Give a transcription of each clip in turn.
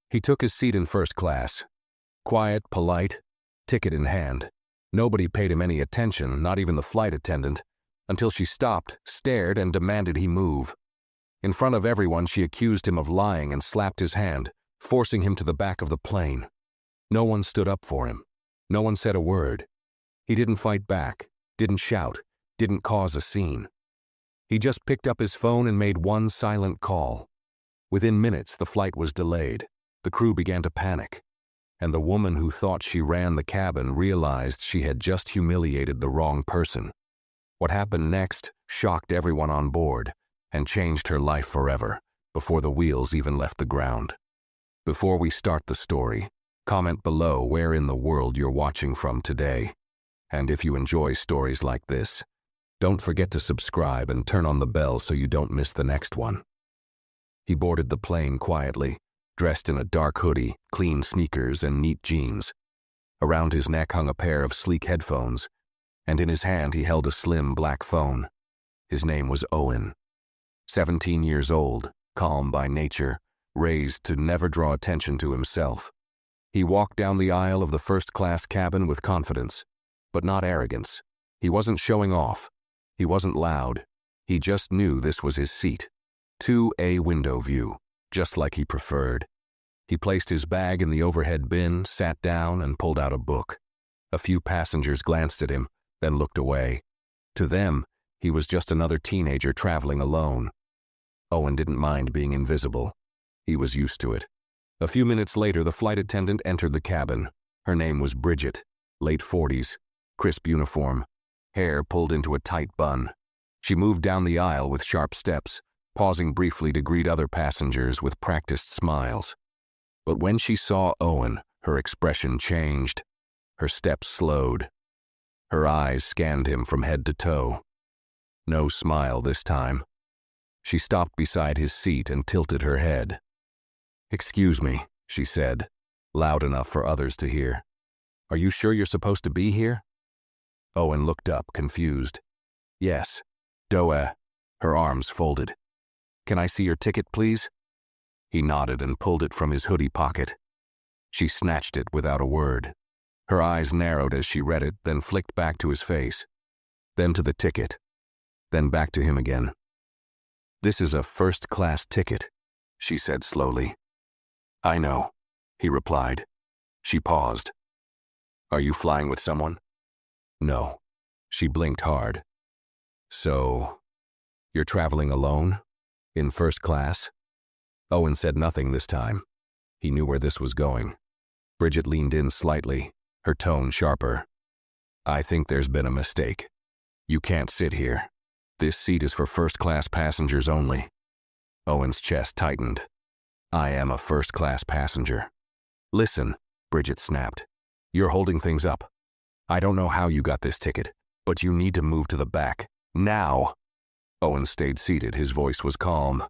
He took his seat in first class. Quiet, polite, ticket in hand. Nobody paid him any attention, not even the flight attendant, until she stopped, stared, and demanded he move. In front of everyone, she accused him of lying and slapped his hand, forcing him to the back of the plane. No one stood up for him. No one said a word. He didn't fight back, didn't shout, didn't cause a scene. He just picked up his phone and made one silent call. Within minutes, the flight was delayed. The crew began to panic, and the woman who thought she ran the cabin realized she had just humiliated the wrong person. What happened next shocked everyone on board and changed her life forever, before the wheels even left the ground. Before we start the story, comment below where in the world you're watching from today. And if you enjoy stories like this, don't forget to subscribe and turn on the bell so you don't miss the next one. He boarded the plane quietly, dressed in a dark hoodie, clean sneakers, and neat jeans. Around his neck hung a pair of sleek headphones, and in his hand he held a slim black phone. His name was Owen. 17 years old, calm by nature, raised to never draw attention to himself. He walked down the aisle of the first-class cabin with confidence, but not arrogance. He wasn't showing off. He wasn't loud. He just knew this was his seat. 2A window view, just like he preferred. He placed his bag in the overhead bin, sat down, and pulled out a book. A few passengers glanced at him, then looked away. To them, he was just another teenager traveling alone. Owen didn't mind being invisible. He was used to it. A few minutes later, the flight attendant entered the cabin. Her name was Bridget, late 40s, crisp uniform, hair pulled into a tight bun. She moved down the aisle with sharp steps, pausing briefly to greet other passengers with practiced smiles. But when she saw Owen, her expression changed. Her steps slowed. Her eyes scanned him from head to toe. No smile this time. She stopped beside his seat and tilted her head. "Excuse me," she said, loud enough for others to hear. "Are you sure you're supposed to be here?" Owen looked up, confused. "Yes, Doe." Her arms folded. "Can I see your ticket, please?" He nodded and pulled it from his hoodie pocket. She snatched it without a word. Her eyes narrowed as she read it, then flicked back to his face, then to the ticket, then back to him again. "This is a first-class ticket," she said slowly. "I know," he replied. She paused. "Are you flying with someone?" "No." She blinked hard. "So, you're traveling alone? In first class?" Owen said nothing this time. He knew where this was going. Bridget leaned in slightly, her tone sharper. "I think there's been a mistake. You can't sit here. This seat is for first-class passengers only." Owen's chest tightened. "I am a first-class passenger." "Listen," Bridget snapped. "You're holding things up. I don't know how you got this ticket, but you need to move to the back. Now!" Owen stayed seated. His voice was calm.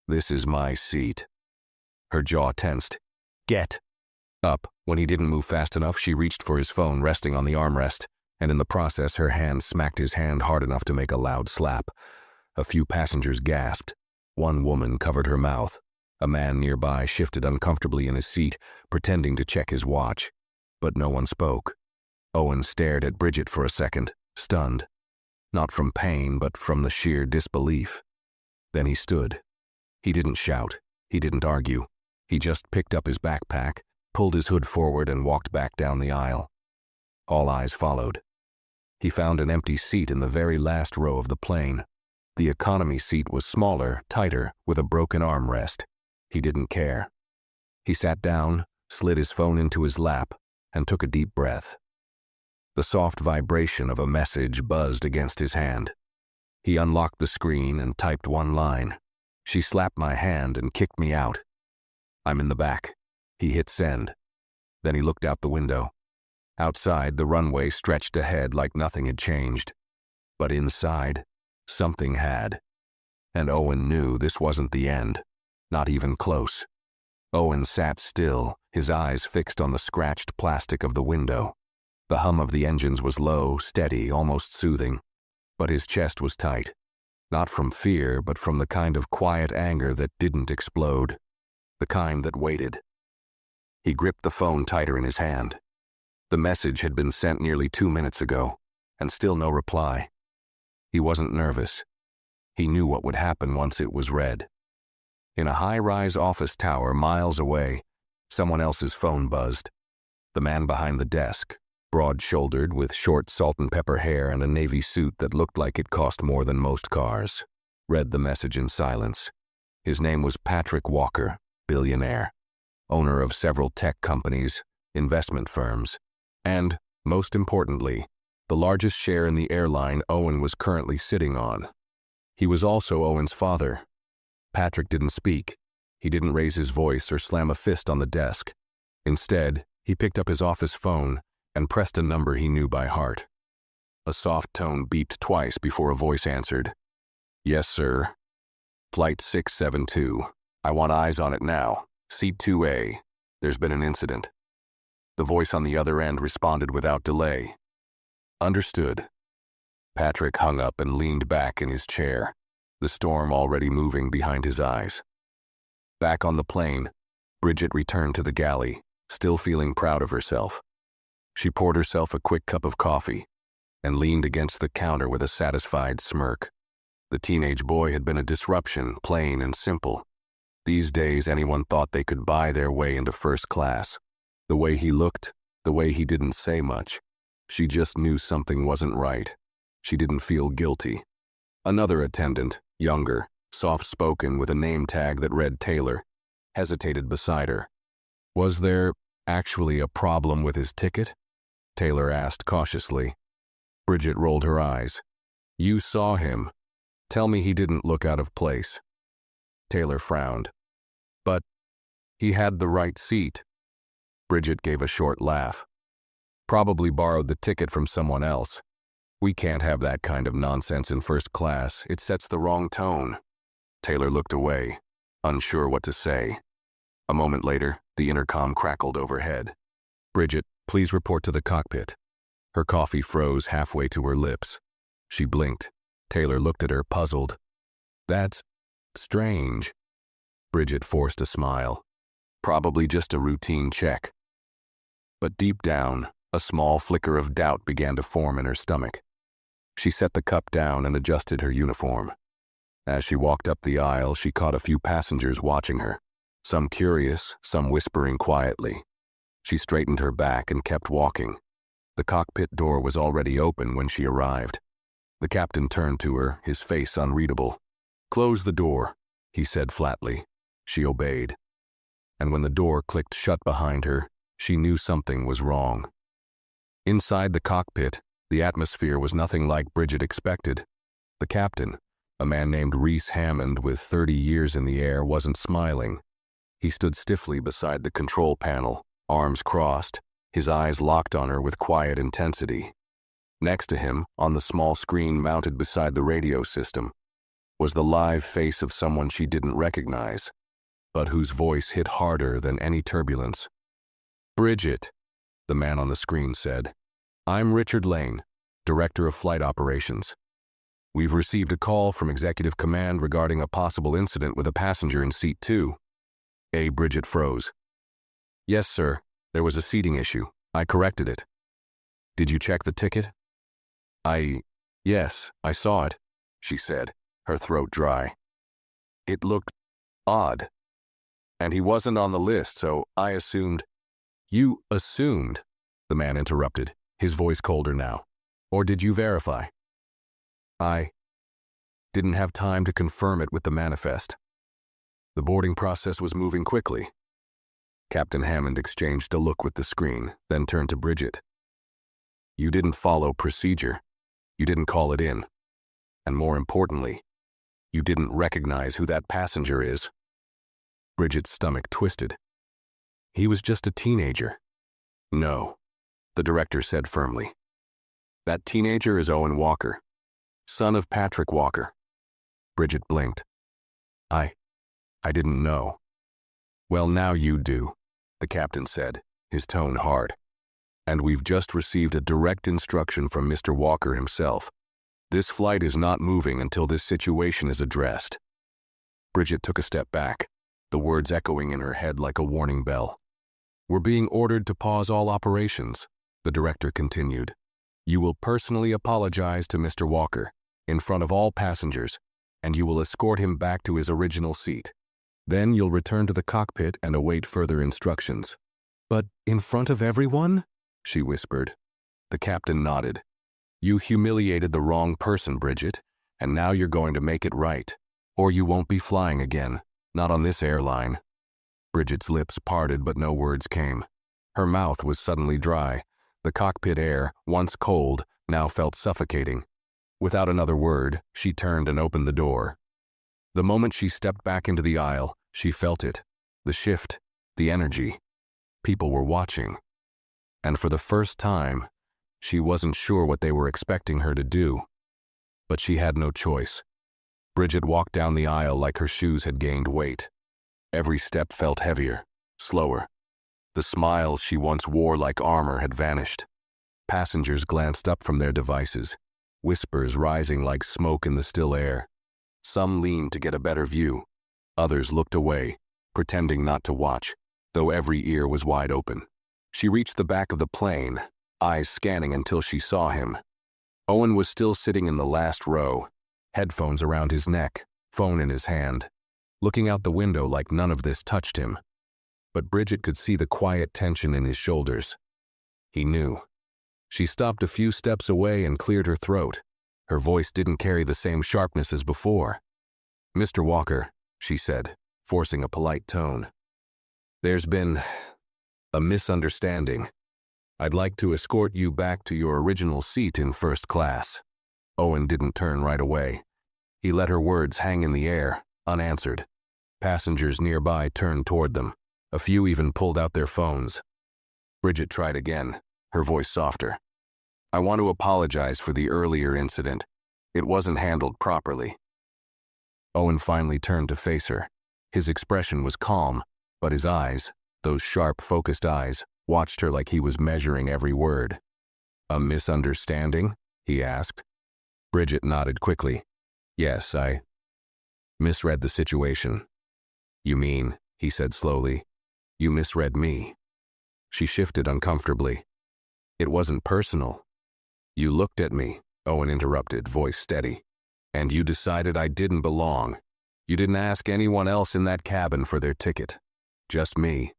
"This is my seat." Her jaw tensed. "Get up." When he didn't move fast enough, she reached for his phone resting on the armrest, and in the process her hand smacked his hand hard enough to make a loud slap. A few passengers gasped. One woman covered her mouth. A man nearby shifted uncomfortably in his seat, pretending to check his watch. But no one spoke. Owen stared at Bridget for a second, stunned. Not from pain, but from the sheer disbelief. Then he stood. He didn't shout. He didn't argue. He just picked up his backpack, pulled his hood forward, and walked back down the aisle. All eyes followed. He found an empty seat in the very last row of the plane. The economy seat was smaller, tighter, with a broken armrest. He didn't care. He sat down, slid his phone into his lap, and took a deep breath. The soft vibration of a message buzzed against his hand. He unlocked the screen and typed one line. "She slapped my hand and kicked me out. I'm in the back." He hit send. Then he looked out the window. Outside, the runway stretched ahead like nothing had changed. But inside, something had. And Owen knew this wasn't the end. Not even close. Owen sat still, his eyes fixed on the scratched plastic of the window. The hum of the engines was low, steady, almost soothing. But his chest was tight. Not from fear, but from the kind of quiet anger that didn't explode. The kind that waited. He gripped the phone tighter in his hand. The message had been sent nearly 2 minutes ago, and still no reply. He wasn't nervous. He knew what would happen once it was read. In a high-rise office tower miles away, someone else's phone buzzed. The man behind the desk, broad-shouldered with short salt-and-pepper hair and a navy suit that looked like it cost more than most cars, read the message in silence. His name was Patrick Walker, billionaire, owner of several tech companies, investment firms, and, most importantly, the largest share in the airline Owen was currently sitting on. He was also Owen's father. Patrick didn't speak. He didn't raise his voice or slam a fist on the desk. Instead, he picked up his office phone and pressed a number he knew by heart. A soft tone beeped twice before a voice answered. "Yes, sir. Flight 672. I want eyes on it now. Seat 2A. There's been an incident." The voice on the other end responded without delay. "Understood." Patrick hung up and leaned back in his chair, the storm already moving behind his eyes. Back on the plane, Bridget returned to the galley, still feeling proud of herself. She poured herself a quick cup of coffee and leaned against the counter with a satisfied smirk. The teenage boy had been a disruption, plain and simple. These days, anyone thought they could buy their way into first class. The way he looked, the way he didn't say much. She just knew something wasn't right. She didn't feel guilty. Another attendant, younger, soft-spoken with a name tag that read Taylor, hesitated beside her. "Was there actually a problem with his ticket?" Taylor asked cautiously. Bridget rolled her eyes. "You saw him. Tell me he didn't look out of place." Taylor frowned. "But he had the right seat." Bridget gave a short laugh. "Probably borrowed the ticket from someone else. We can't have that kind of nonsense in first class. It sets the wrong tone." Taylor looked away, unsure what to say. A moment later, the intercom crackled overhead. "Bridget, please report to the cockpit." Her coffee froze halfway to her lips. She blinked. Taylor looked at her, puzzled. "That's strange." Bridget forced a smile. "Probably just a routine check." But deep down, a small flicker of doubt began to form in her stomach. She set the cup down and adjusted her uniform. As she walked up the aisle, she caught a few passengers watching her, some curious, some whispering quietly. She straightened her back and kept walking. The cockpit door was already open when she arrived. The captain turned to her, his face unreadable. "Close the door," he said flatly. She obeyed. And when the door clicked shut behind her, she knew something was wrong. Inside the cockpit, the atmosphere was nothing like Bridget expected. The captain, a man named Reese Hammond with 30 years in the air, wasn't smiling. He stood stiffly beside the control panel, arms crossed, his eyes locked on her with quiet intensity. Next to him, on the small screen mounted beside the radio system, was the live face of someone she didn't recognize, but whose voice hit harder than any turbulence. "Bridget," the man on the screen said. "I'm Richard Lane, Director of Flight Operations. We've received a call from Executive Command regarding a possible incident with a passenger in Seat 2. Bridget froze. "Yes, sir. There was a seating issue. I corrected it." "Did you check the ticket?" Yes, I saw it," she said, her throat dry. "It looked odd. And he wasn't on the list, so I assumed—" "You assumed," the man interrupted, his voice colder now. "Or did you verify?" "I didn't have time to confirm it with the manifest." The boarding process was moving quickly. Captain Hammond exchanged a look with the screen, then turned to Bridget. "You didn't follow procedure. You didn't call it in. And more importantly, you didn't recognize who that passenger is." Bridget's stomach twisted. "He was just a teenager." "No," the director said firmly. "That teenager is Owen Walker, son of Patrick Walker." Bridget blinked. I didn't know." "Well, now you do," the captain said, his tone hard. "And we've just received a direct instruction from Mr. Walker himself. This flight is not moving until this situation is addressed." Bridget took a step back, the words echoing in her head like a warning bell. We're being ordered to pause all operations, the director continued. You will personally apologize to Mr. Walker, in front of all passengers, and you will escort him back to his original seat. Then you'll return to the cockpit and await further instructions. But in front of everyone? She whispered. The captain nodded. You humiliated the wrong person, Bridget, and now you're going to make it right. Or you won't be flying again, not on this airline. Bridget's lips parted, but no words came. Her mouth was suddenly dry. The cockpit air, once cold, now felt suffocating. Without another word, she turned and opened the door. The moment she stepped back into the aisle, she felt it. The shift, the energy. People were watching. And for the first time, she wasn't sure what they were expecting her to do. But she had no choice. Bridget walked down the aisle like her shoes had gained weight. Every step felt heavier, slower. The smiles she once wore like armor had vanished. Passengers glanced up from their devices, whispers rising like smoke in the still air. Some leaned to get a better view. Others looked away, pretending not to watch, though every ear was wide open. She reached the back of the plane, eyes scanning until she saw him. Owen was still sitting in the last row, headphones around his neck, phone in his hand, looking out the window like none of this touched him. But Bridget could see the quiet tension in his shoulders. He knew. She stopped a few steps away and cleared her throat. Her voice didn't carry the same sharpness as before. Mr. Walker, she said, forcing a polite tone. There's been a misunderstanding. I'd like to escort you back to your original seat in first class. Owen didn't turn right away. He let her words hang in the air, unanswered. Passengers nearby turned toward them. A few even pulled out their phones. Bridget tried again, her voice softer. I want to apologize for the earlier incident. It wasn't handled properly. Owen finally turned to face her. His expression was calm, but his eyes, those sharp, focused eyes, watched her like he was measuring every word. A misunderstanding? He asked. Bridget nodded quickly. Yes, I misread the situation. You mean, he said slowly, you misread me. She shifted uncomfortably. It wasn't personal. You looked at me, Owen interrupted, voice steady, and you decided I didn't belong. You didn't ask anyone else in that cabin for their ticket. Just me.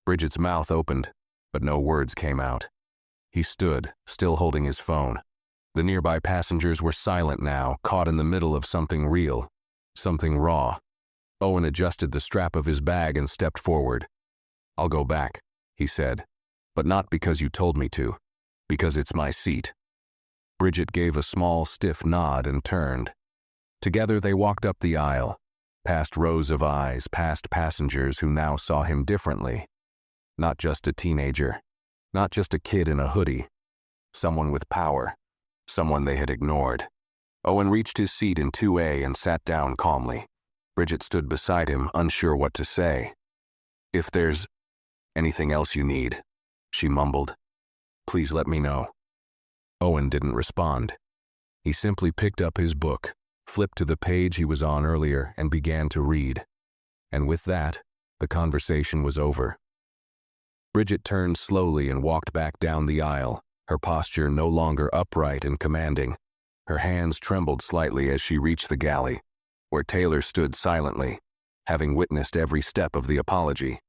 Bridget's mouth opened, but no words came out. He stood, still holding his phone. The nearby passengers were silent now, caught in the middle of something real, something raw. Owen adjusted the strap of his bag and stepped forward. I'll go back, he said, but not because you told me to, because it's my seat. Bridget gave a small, stiff nod and turned. Together they walked up the aisle, past rows of eyes, past passengers who now saw him differently. Not just a teenager, not just a kid in a hoodie. Someone with power, someone they had ignored. Owen reached his seat in 2A and sat down calmly. Bridget stood beside him, unsure what to say. If there's anything else you need, she mumbled, please let me know. Owen didn't respond. He simply picked up his book, flipped to the page he was on earlier, and began to read. And with that, the conversation was over. Bridget turned slowly and walked back down the aisle, her posture no longer upright and commanding. Her hands trembled slightly as she reached the galley, where Taylor stood silently, having witnessed every step of the apology.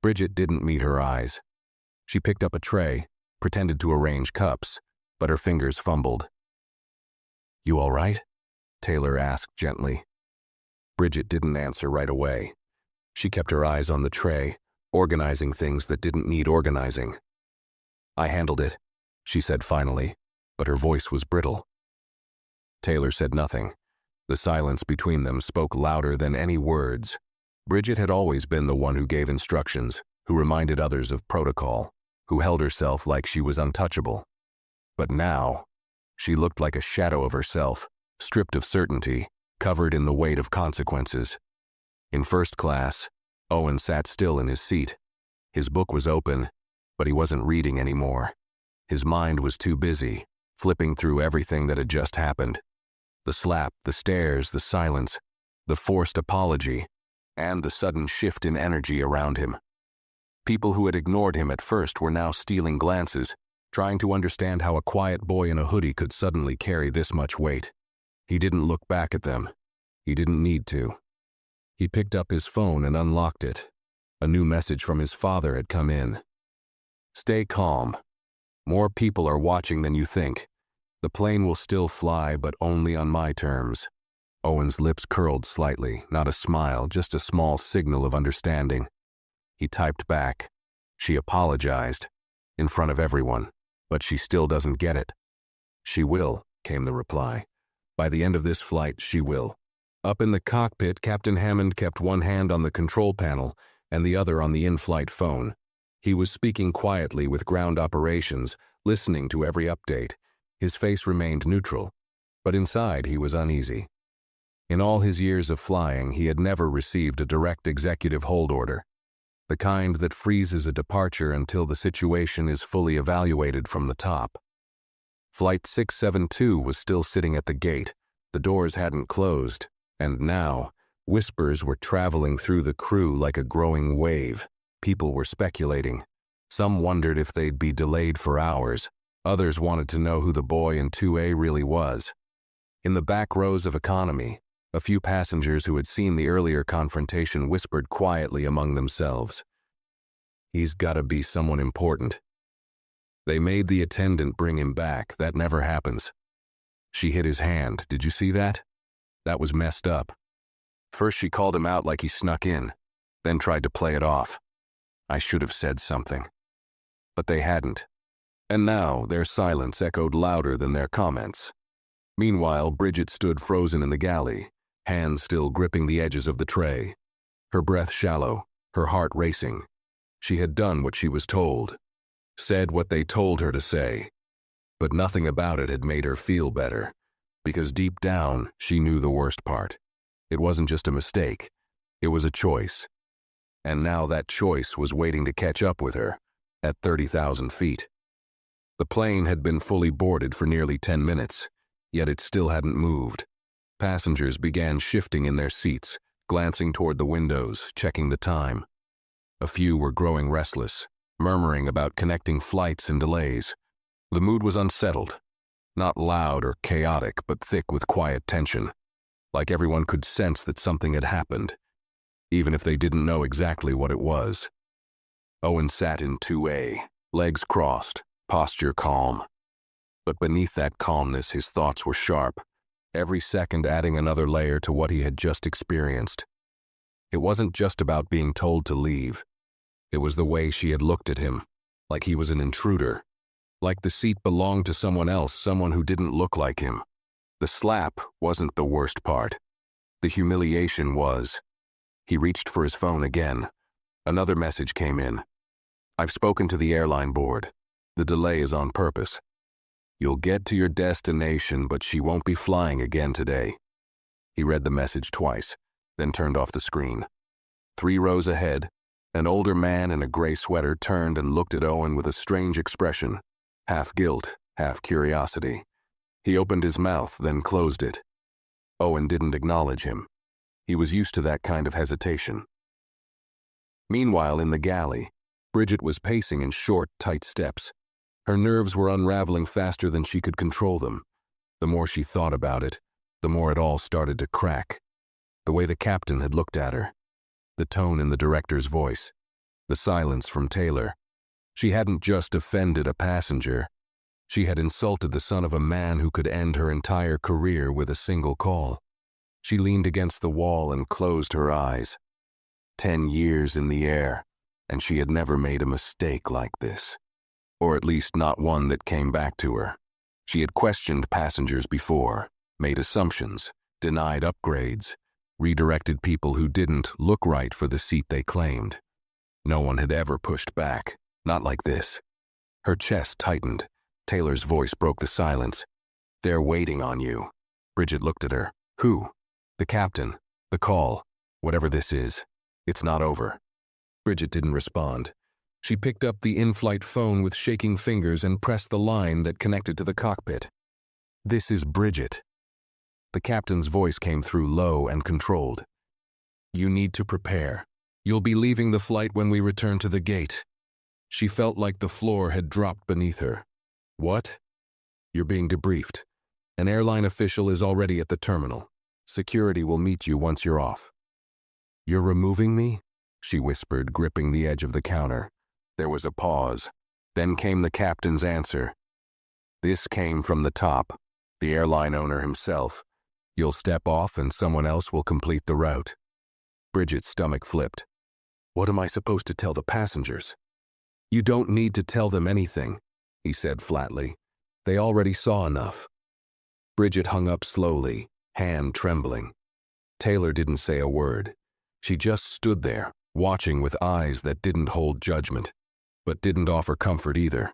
Bridget didn't meet her eyes. She picked up a tray, pretended to arrange cups, but her fingers fumbled. You all right? Taylor asked gently. Bridget didn't answer right away. She kept her eyes on the tray, organizing things that didn't need organizing. I handled it, she said finally, but her voice was brittle. Taylor said nothing. The silence between them spoke louder than any words. Bridget had always been the one who gave instructions, who reminded others of protocol, who held herself like she was untouchable. But now, she looked like a shadow of herself, stripped of certainty, covered in the weight of consequences. In first class, Owen sat still in his seat. His book was open, but he wasn't reading anymore. His mind was too busy, flipping through everything that had just happened. The slap, the stares, the silence, the forced apology, and the sudden shift in energy around him. People who had ignored him at first were now stealing glances, trying to understand how a quiet boy in a hoodie could suddenly carry this much weight. He didn't look back at them. He didn't need to. He picked up his phone and unlocked it. A new message from his father had come in. "Stay calm. More people are watching than you think. The plane will still fly, but only on my terms." Owen's lips curled slightly, not a smile, just a small signal of understanding. He typed back. "She apologized. In front of everyone. But she still doesn't get it." "She will," came the reply. "By the end of this flight, she will." Up in the cockpit, Captain Hammond kept one hand on the control panel and the other on the in-flight phone. He was speaking quietly with ground operations, listening to every update. His face remained neutral, but inside he was uneasy. In all his years of flying, he had never received a direct executive hold order, the kind that freezes a departure until the situation is fully evaluated from the top. Flight 672 was still sitting at the gate. The doors hadn't closed, and now, whispers were traveling through the crew like a growing wave. People were speculating. Some wondered if they'd be delayed for hours. Others wanted to know who the boy in 2A really was. In the back rows of economy, a few passengers who had seen the earlier confrontation whispered quietly among themselves. "He's gotta be someone important. They made the attendant bring him back. That never happens. She hit his hand. Did you see that? That was messed up. First she called him out like he snuck in, then tried to play it off. I should have said something. But they hadn't. And now their silence echoed louder than their comments. Meanwhile, Bridget stood frozen in the galley, hands still gripping the edges of the tray. Her breath shallow, her heart racing. She had done what she was told, said what they told her to say. But nothing about it had made her feel better, because deep down, she knew the worst part. It wasn't just a mistake. It was a choice. And now that choice was waiting to catch up with her, at 30,000 feet. The plane had been fully boarded for nearly 10 minutes, yet it still hadn't moved. Passengers began shifting in their seats, glancing toward the windows, checking the time. A few were growing restless, murmuring about connecting flights and delays. The mood was unsettled, not loud or chaotic, but thick with quiet tension, like everyone could sense that something had happened, even if they didn't know exactly what it was. Owen sat in 2A, legs crossed, posture calm. But beneath that calmness, his thoughts were sharp, every second adding another layer to what he had just experienced. It wasn't just about being told to leave. It was the way she had looked at him, like he was an intruder, like the seat belonged to someone else, someone who didn't look like him. The slap wasn't the worst part. The humiliation was. He reached for his phone again. Another message came in. "I've spoken to the airline board. The delay is on purpose. You'll get to your destination, but she won't be flying again today." He read the message twice, then turned off the screen. 3 rows ahead, an older man in a gray sweater turned and looked at Owen with a strange expression, half guilt, half curiosity. He opened his mouth, then closed it. Owen didn't acknowledge him. He was used to that kind of hesitation. Meanwhile, in the galley, Bridget was pacing in short, tight steps. Her nerves were unraveling faster than she could control them. The more she thought about it, the more it all started to crack. The way the captain had looked at her, the tone in the director's voice, the silence from Taylor. She hadn't just offended a passenger. She had insulted the son of a man who could end her entire career with a single call. She leaned against the wall and closed her eyes. 10 years in the air, and she had never made a mistake like this. Or at least not one that came back to her. She had questioned passengers before, made assumptions, denied upgrades, redirected people who didn't look right for the seat they claimed. No one had ever pushed back, not like this. Her chest tightened. Taylor's voice broke the silence. "They're waiting on you." Bridget looked at her. "Who?" "The captain. The call. Whatever this is. It's not over." Bridget didn't respond. She picked up the in-flight phone with shaking fingers and pressed the line that connected to the cockpit. "This is Bridget." The captain's voice came through low and controlled. "You need to prepare. You'll be leaving the flight when we return to the gate. She felt like the floor had dropped beneath her. What? You're being debriefed. An airline official is already at the terminal. Security will meet you once you're off. You're removing me? She whispered, gripping the edge of the counter. There was a pause. Then came the captain's answer. This came from the top, the airline owner himself. You'll step off and someone else will complete the route. Bridget's stomach flipped. What am I supposed to tell the passengers? You don't need to tell them anything, he said flatly. They already saw enough. Bridget hung up slowly, hand trembling. Taylor didn't say a word. She just stood there, watching with eyes that didn't hold judgment, but didn't offer comfort either.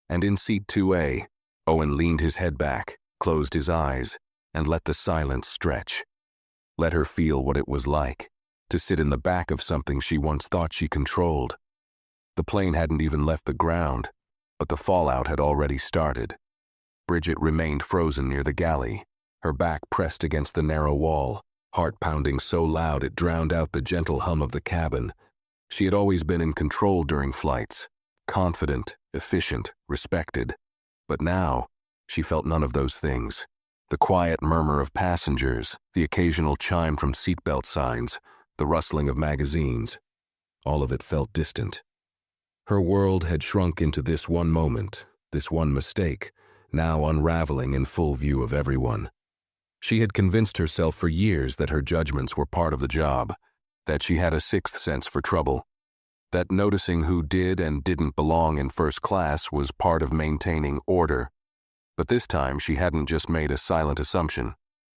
And in seat 2A, Owen leaned his head back, closed his eyes, and let the silence stretch. Let her feel what it was like, to sit in the back of something she once thought she controlled. The plane hadn't even left the ground, but the fallout had already started. Bridget remained frozen near the galley, her back pressed against the narrow wall, heart pounding so loud it drowned out the gentle hum of the cabin. She had always been in control during flights, confident, efficient, respected. But now, she felt none of those things. The quiet murmur of passengers, the occasional chime from seatbelt signs, the rustling of magazines, all of it felt distant. Her world had shrunk into this one moment, this one mistake, now unraveling in full view of everyone. She had convinced herself for years that her judgments were part of the job, that she had a sixth sense for trouble, that noticing who did and didn't belong in first class was part of maintaining order. But this time she hadn't just made a silent assumption.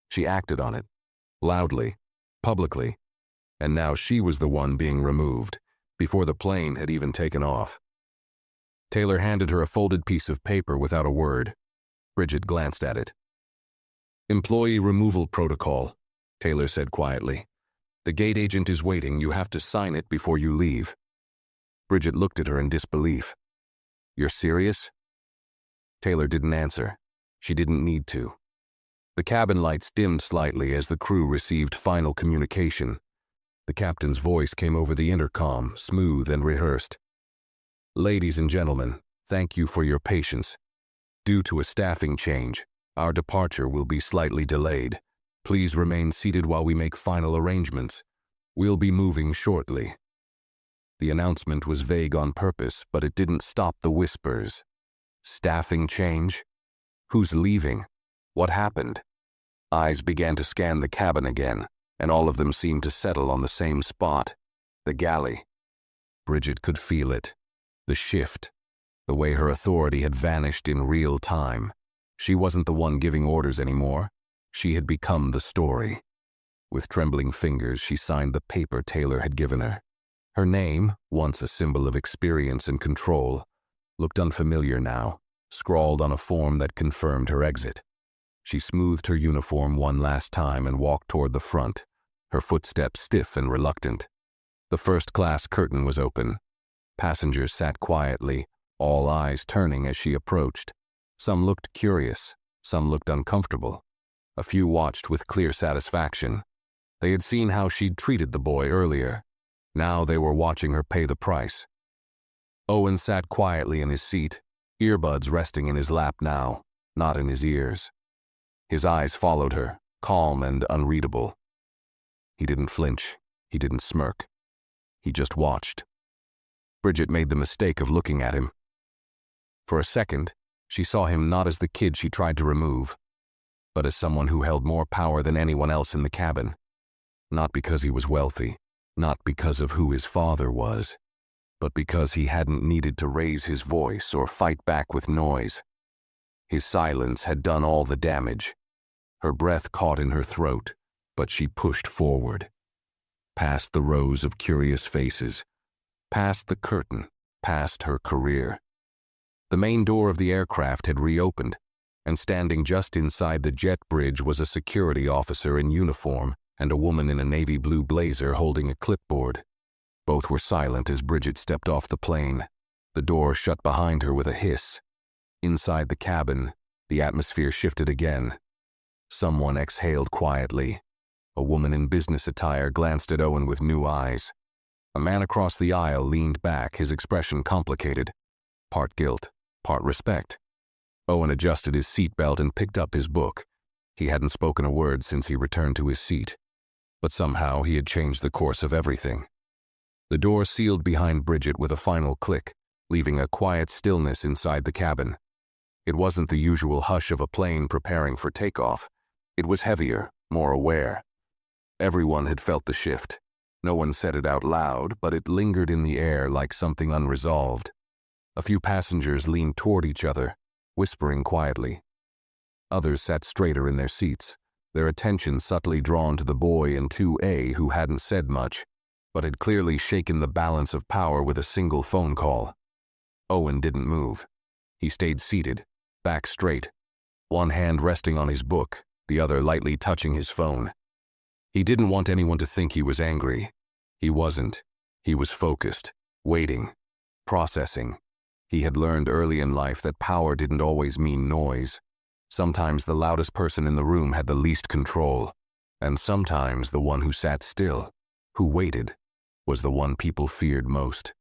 She acted on it, loudly, publicly, and now she was the one being removed, before the plane had even taken off. Taylor handed her a folded piece of paper without a word. Bridget glanced at it. Employee removal protocol, Taylor said quietly. The gate agent is waiting. You have to sign it before you leave. Bridget looked at her in disbelief. You're serious? Taylor didn't answer. She didn't need to. The cabin lights dimmed slightly as the crew received final communication. The captain's voice came over the intercom, smooth and rehearsed. Ladies and gentlemen, thank you for your patience. Due to a staffing change, our departure will be slightly delayed. Please remain seated while we make final arrangements. We'll be moving shortly. The announcement was vague on purpose, but it didn't stop the whispers. Staffing change? Who's leaving? What happened? Eyes began to scan the cabin again, and all of them seemed to settle on the same spot, the galley. Bridget could feel it. The shift. The way her authority had vanished in real time. She wasn't the one giving orders anymore. She had become the story. With trembling fingers, she signed the paper Taylor had given her. Her name, once a symbol of experience and control, looked unfamiliar now, scrawled on a form that confirmed her exit. She smoothed her uniform one last time and walked toward the front, her footsteps stiff and reluctant. The first-class curtain was open. Passengers sat quietly, all eyes turning as she approached. Some looked curious, some looked uncomfortable. A few watched with clear satisfaction. They had seen how she'd treated the boy earlier. Now they were watching her pay the price. Owen sat quietly in his seat, earbuds resting in his lap now, not in his ears. His eyes followed her, calm and unreadable. He didn't flinch. He didn't smirk. He just watched. Bridget made the mistake of looking at him. For a second, she saw him not as the kid she tried to remove, but as someone who held more power than anyone else in the cabin. Not because he was wealthy, not because of who his father was, but because he hadn't needed to raise his voice or fight back with noise. His silence had done all the damage. Her breath caught in her throat, but she pushed forward. Past the rows of curious faces, past the curtain, past her career. The main door of the aircraft had reopened, and standing just inside the jet bridge was a security officer in uniform and a woman in a navy blue blazer holding a clipboard. Both were silent as Bridget stepped off the plane. The door shut behind her with a hiss. Inside the cabin, the atmosphere shifted again. Someone exhaled quietly. A woman in business attire glanced at Owen with new eyes. A man across the aisle leaned back, his expression complicated. Part guilt, part respect. Owen adjusted his seatbelt and picked up his book. He hadn't spoken a word since he returned to his seat. But somehow he had changed the course of everything. The door sealed behind Bridget with a final click, leaving a quiet stillness inside the cabin. It wasn't the usual hush of a plane preparing for takeoff. It was heavier, more aware. Everyone had felt the shift. No one said it out loud, but it lingered in the air like something unresolved. A few passengers leaned toward each other, whispering quietly. Others sat straighter in their seats, their attention subtly drawn to the boy in 2A who hadn't said much, but had clearly shaken the balance of power with a single phone call. Owen didn't move. He stayed seated, back straight, one hand resting on his book, the other lightly touching his phone. He didn't want anyone to think he was angry. He wasn't. He was focused, waiting, processing. He had learned early in life that power didn't always mean noise. Sometimes the loudest person in the room had the least control, and sometimes the one who sat still, who waited, was the one people feared most.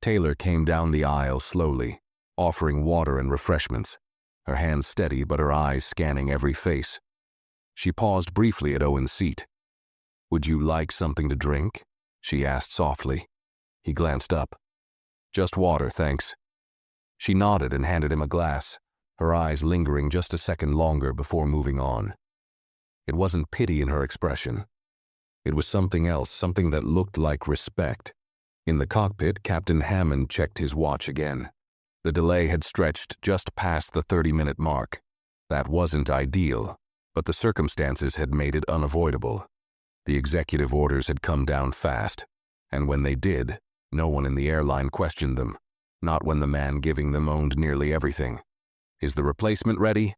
Taylor came down the aisle slowly, offering water and refreshments, her hands steady but her eyes scanning every face. She paused briefly at Owen's seat. "Would you like something to drink?" she asked softly. He glanced up. "Just water, thanks." She nodded and handed him a glass, her eyes lingering just a second longer before moving on. It wasn't pity in her expression. It was something else, something that looked like respect. In the cockpit, Captain Hammond checked his watch again. The delay had stretched just past the 30-minute mark. That wasn't ideal, but the circumstances had made it unavoidable. The executive orders had come down fast, and when they did, no one in the airline questioned them, not when the man giving them owned nearly everything. "Is the replacement ready?"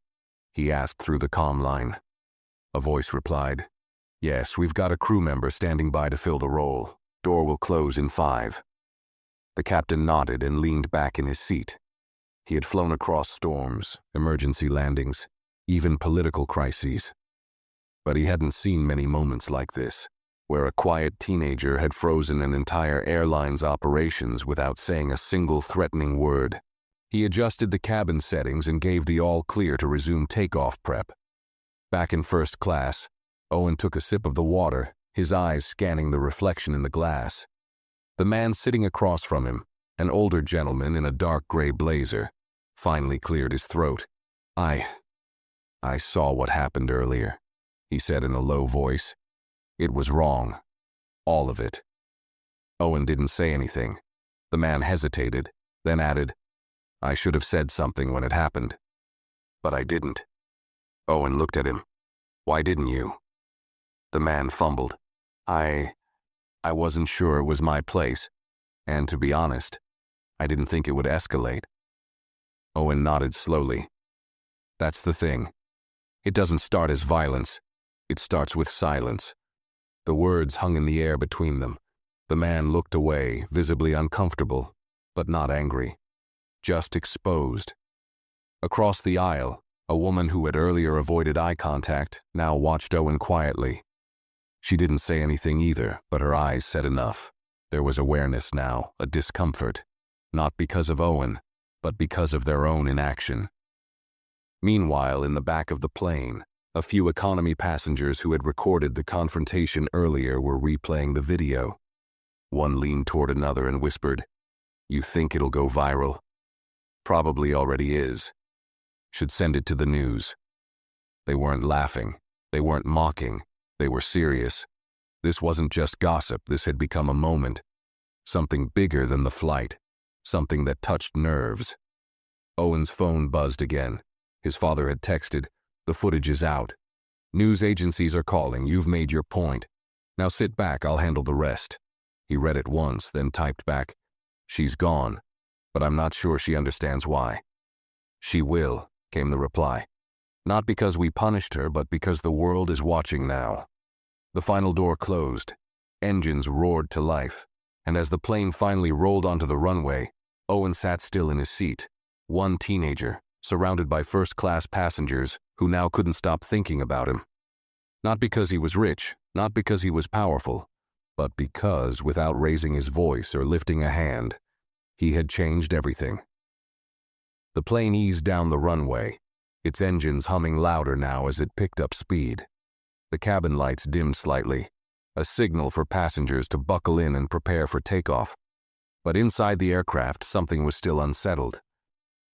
he asked through the comm line. A voice replied, "Yes, we've got a crew member standing by to fill the role. Door will close in 5. The captain nodded and leaned back in his seat. He had flown across storms, emergency landings, even political crises. But he hadn't seen many moments like this, where a quiet teenager had frozen an entire airline's operations without saying a single threatening word. He adjusted the cabin settings and gave the all-clear to resume takeoff prep. Back in first class, Owen took a sip of the water, his eyes scanning the reflection in the glass. The man sitting across from him, an older gentleman in a dark gray blazer, finally cleared his throat. I saw what happened earlier," he said in a low voice. "It was wrong. All of it." Owen didn't say anything. The man hesitated, then added, "I should have said something when it happened. But I didn't." Owen looked at him. "Why didn't you?" The man fumbled. I wasn't sure it was my place, and to be honest, I didn't think it would escalate." Owen nodded slowly. "That's the thing. It doesn't start as violence. It starts with silence." The words hung in the air between them. The man looked away, visibly uncomfortable, but not angry. Just exposed. Across the aisle, a woman who had earlier avoided eye contact now watched Owen quietly. She didn't say anything either, but her eyes said enough. There was awareness now, a discomfort, not because of Owen, but because of their own inaction. Meanwhile, in the back of the plane, a few economy passengers who had recorded the confrontation earlier were replaying the video. One leaned toward another and whispered, "You think it'll go viral?" "Probably already is. Should send it to the news." They weren't laughing. They weren't mocking. They were serious. This wasn't just gossip. This had become a moment. Something bigger than the flight. Something that touched nerves. Owen's phone buzzed again. His father had texted, "The footage is out. News agencies are calling. You've made your point. Now sit back. I'll handle the rest." He read it once, then typed back, "She's gone, but I'm not sure she understands why." "She will," came the reply. "Not because we punished her, but because the world is watching now." The final door closed. Engines roared to life, and as the plane finally rolled onto the runway, Owen sat still in his seat, one teenager, surrounded by first-class passengers who now couldn't stop thinking about him. Not because he was rich, not because he was powerful, but because, without raising his voice or lifting a hand, he had changed everything. The plane eased down the runway, its engines humming louder now as it picked up speed. The cabin lights dimmed slightly, a signal for passengers to buckle in and prepare for takeoff. But inside the aircraft, something was still unsettled.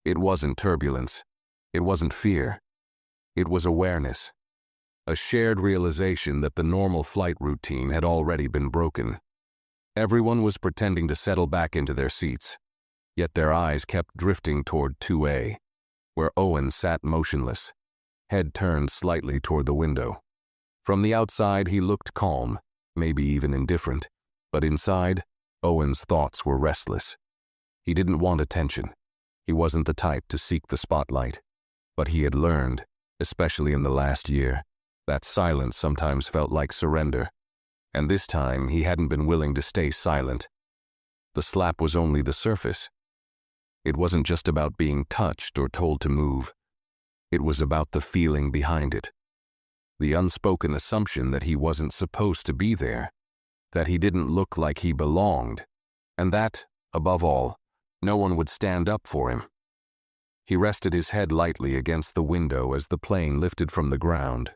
It wasn't turbulence. It wasn't fear. It was awareness. A shared realization that the normal flight routine had already been broken. Everyone was pretending to settle back into their seats, yet their eyes kept drifting toward 2A, where Owen sat motionless, head turned slightly toward the window. From the outside, he looked calm, maybe even indifferent, but inside, Owen's thoughts were restless. He didn't want attention. He wasn't the type to seek the spotlight. But he had learned, especially in the last year, that silence sometimes felt like surrender. And this time, he hadn't been willing to stay silent. The slap was only the surface. It wasn't just about being touched or told to move. It was about the feeling behind it. The unspoken assumption that he wasn't supposed to be there, that he didn't look like he belonged, and that, above all, no one would stand up for him. He rested his head lightly against the window as the plane lifted from the ground.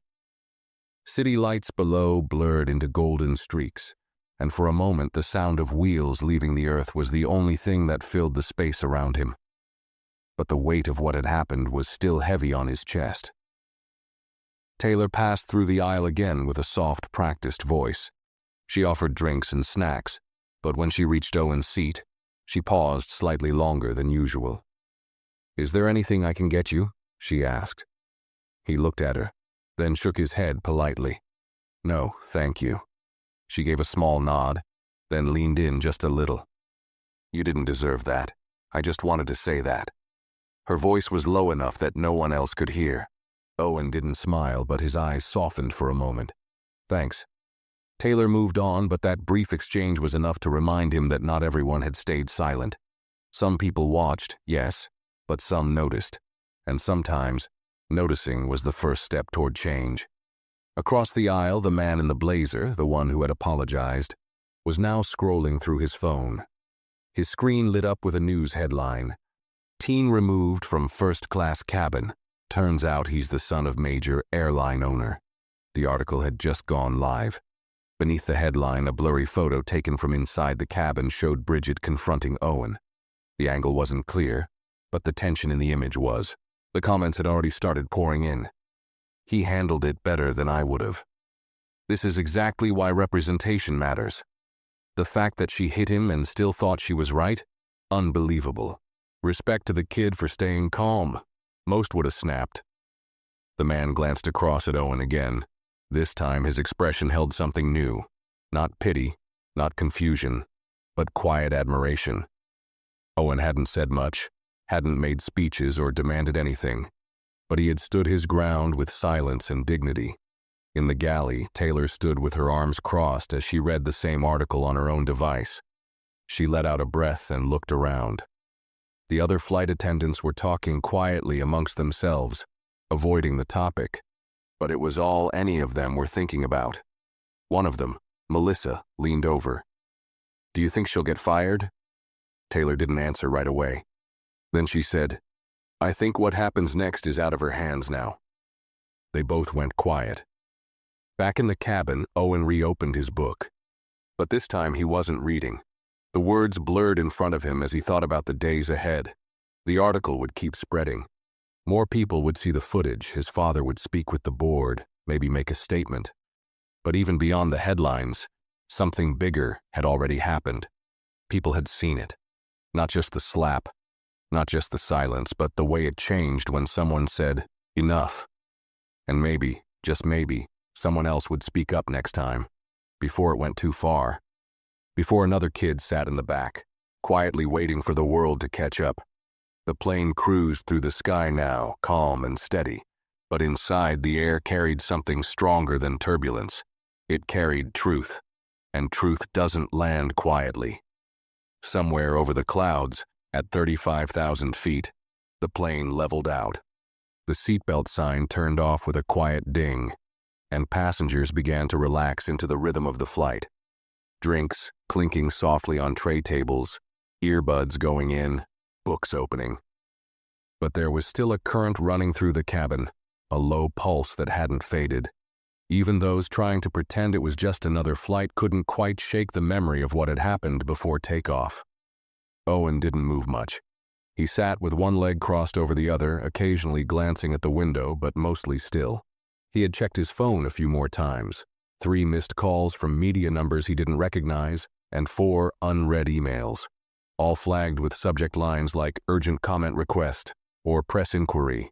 City lights below blurred into golden streaks, and for a moment the sound of wheels leaving the earth was the only thing that filled the space around him. But the weight of what had happened was still heavy on his chest. Taylor passed through the aisle again with a soft, practiced voice. She offered drinks and snacks, but when she reached Owen's seat, she paused slightly longer than usual. "Is there anything I can get you?" she asked. He looked at her, then shook his head politely. "No, thank you." She gave a small nod, then leaned in just a little. "You didn't deserve that. I just wanted to say that." Her voice was low enough that no one else could hear. Owen didn't smile, but his eyes softened for a moment. "Thanks." Taylor moved on, but that brief exchange was enough to remind him that not everyone had stayed silent. Some people watched, yes, but some noticed, and sometimes noticing was the first step toward change. Across the aisle, the man in the blazer, the one who had apologized, was now scrolling through his phone. His screen lit up with a news headline. "Teen removed from first-class cabin. Turns out he's the son of major airline owner." The article had just gone live. Beneath the headline, a blurry photo taken from inside the cabin showed Bridget confronting Owen. The angle wasn't clear, but the tension in the image was. The comments had already started pouring in. "He handled it better than I would have." This is exactly why representation matters. The fact that she hit him and still thought she was right? Unbelievable. Respect to the kid for staying calm. Most would have snapped. The man glanced across at Owen again. This time his expression held something new. Not pity, not confusion, but quiet admiration. Owen hadn't said much, hadn't made speeches or demanded anything, but he had stood his ground with silence and dignity. In the galley, Taylor stood with her arms crossed as she read the same article on her own device. She let out a breath and looked around. The other flight attendants were talking quietly amongst themselves, avoiding the topic, but it was all any of them were thinking about. One of them, Melissa, leaned over. "Do you think she'll get fired?" Taylor didn't answer right away. Then she said, "I think what happens next is out of her hands now." They both went quiet. Back in the cabin, Owen reopened his book. But this time he wasn't reading. The words blurred in front of him as he thought about the days ahead. The article would keep spreading. More people would see the footage. His father would speak with the board, maybe make a statement. But even beyond the headlines, something bigger had already happened. People had seen it. Not just the slap, not just the silence, but the way it changed when someone said, "Enough." And maybe, just maybe, someone else would speak up next time, before it went too far. Before another kid sat in the back, quietly waiting for the world to catch up. The plane cruised through the sky now, calm and steady, but inside the air carried something stronger than turbulence. It carried truth, and truth doesn't land quietly. Somewhere over the clouds, at 35,000 feet, the plane leveled out. The seatbelt sign turned off with a quiet ding, and passengers began to relax into the rhythm of the flight. Drinks clinking softly on tray tables, earbuds going in, books opening. But there was still a current running through the cabin, a low pulse that hadn't faded. Even those trying to pretend it was just another flight couldn't quite shake the memory of what had happened before takeoff. Owen didn't move much. He sat with one leg crossed over the other, occasionally glancing at the window, but mostly still. He had checked his phone a few more times. 3 missed calls from media numbers he didn't recognize, and 4 unread emails, all flagged with subject lines like urgent comment request or press inquiry.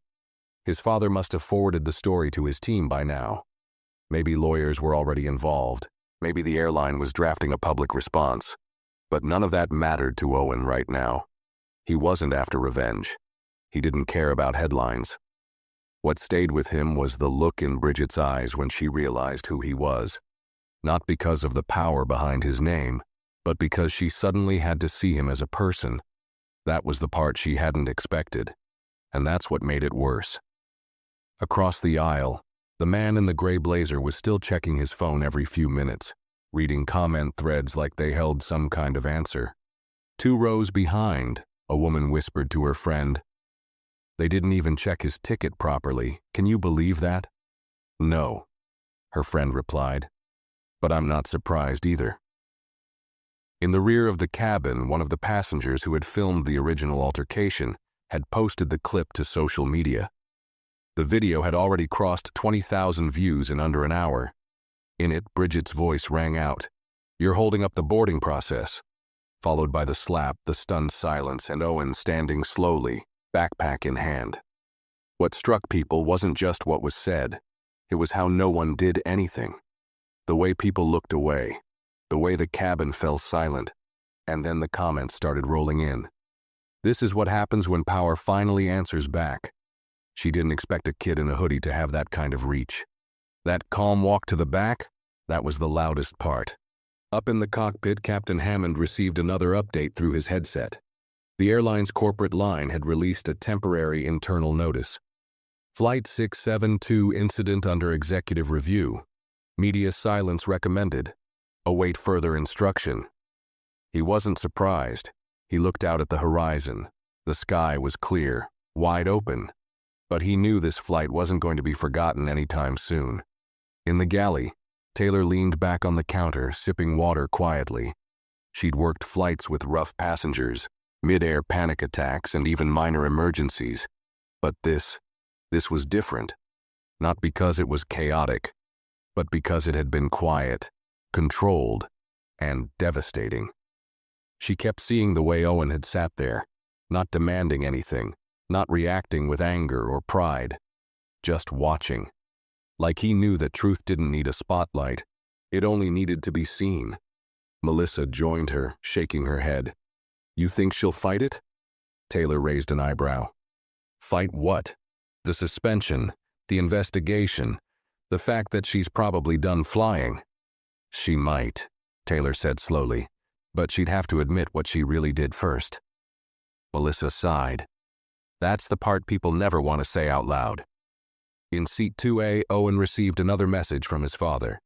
His father must have forwarded the story to his team by now. Maybe lawyers were already involved. Maybe the airline was drafting a public response. But none of that mattered to Owen right now. He wasn't after revenge. He didn't care about headlines. What stayed with him was the look in Bridget's eyes when she realized who he was. Not because of the power behind his name, but because she suddenly had to see him as a person. That was the part she hadn't expected. And that's what made it worse. Across the aisle, the man in the gray blazer was still checking his phone every few minutes, reading comment threads like they held some kind of answer. 2 rows behind, a woman whispered to her friend, "They didn't even check his ticket properly. Can you believe that?" "No," her friend replied, "but I'm not surprised either." In the rear of the cabin, one of the passengers who had filmed the original altercation had posted the clip to social media. The video had already crossed 20,000 views in under an hour. In it, Bridget's voice rang out, "You're holding up the boarding process," followed by the slap, the stunned silence, and Owen standing slowly, backpack in hand. What struck people wasn't just what was said. It was how no one did anything. The way people looked away, the way the cabin fell silent, and then the comments started rolling in. This is what happens when power finally answers back. She didn't expect a kid in a hoodie to have that kind of reach. That calm walk to the back, that was the loudest part. Up in the cockpit, Captain Hammond received another update through his headset. The airline's corporate line had released a temporary internal notice. Flight 672 incident under executive review. Media silence recommended. Await further instruction. He wasn't surprised. He looked out at the horizon. The sky was clear, wide open. But he knew this flight wasn't going to be forgotten anytime soon. In the galley, Taylor leaned back on the counter, sipping water quietly. She'd worked flights with rough passengers, mid-air panic attacks, and even minor emergencies. But this was different. Not because it was chaotic, but because it had been quiet, controlled, and devastating. She kept seeing the way Owen had sat there, not demanding anything, not reacting with anger or pride, just watching. Like he knew that truth didn't need a spotlight, it only needed to be seen. Melissa joined her, shaking her head. "You think she'll fight it?" Taylor raised an eyebrow. "Fight what? The suspension, the investigation, the fact that she's probably done flying." "She might," Taylor said slowly, "but she'd have to admit what she really did first." Melissa sighed. That's the part people never want to say out loud. In seat 2A, Owen received another message from his father.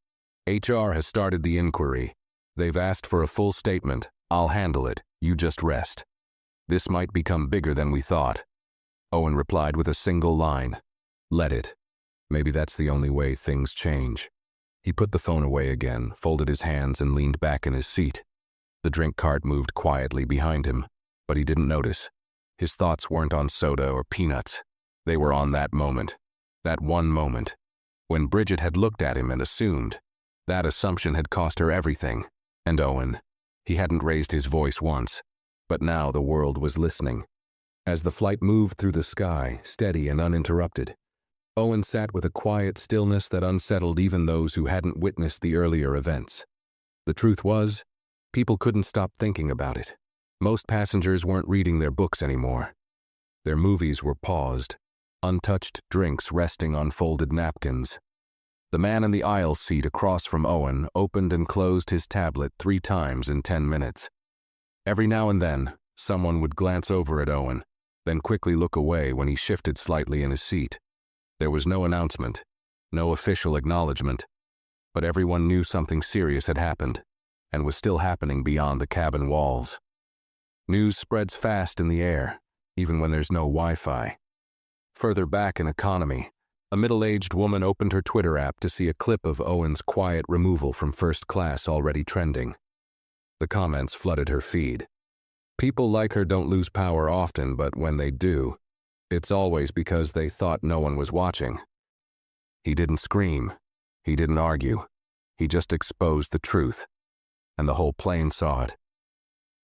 "HR has started the inquiry. They've asked for a full statement. I'll handle it. You just rest." "This might become bigger than we thought." Owen replied with a single line. "Let it. Maybe that's the only way things change." He put the phone away again, folded his hands, and leaned back in his seat. The drink cart moved quietly behind him, but he didn't notice. His thoughts weren't on soda or peanuts. They were on that moment. That one moment. When Bridget had looked at him and assumed. That assumption had cost her everything. And Owen. He hadn't raised his voice once. But now the world was listening. As the flight moved through the sky, steady and uninterrupted, Owen sat with a quiet stillness that unsettled even those who hadn't witnessed the earlier events. The truth was, people couldn't stop thinking about it. Most passengers weren't reading their books anymore. Their movies were paused, untouched drinks resting on folded napkins. The man in the aisle seat across from Owen opened and closed his tablet 3 times in 10 minutes. Every now and then, someone would glance over at Owen, then quickly look away when he shifted slightly in his seat. There was no announcement, no official acknowledgement, but everyone knew something serious had happened. and was still happening beyond the cabin walls. News spreads fast in the air, even when there's no Wi-Fi. Further back in economy, a middle-aged woman opened her Twitter app to see a clip of Owen's quiet removal from first class already trending. The comments flooded her feed. People like her don't lose power often, but when they do, it's always because they thought no one was watching. He didn't scream. He didn't argue. He just exposed the truth, and the whole plane saw it.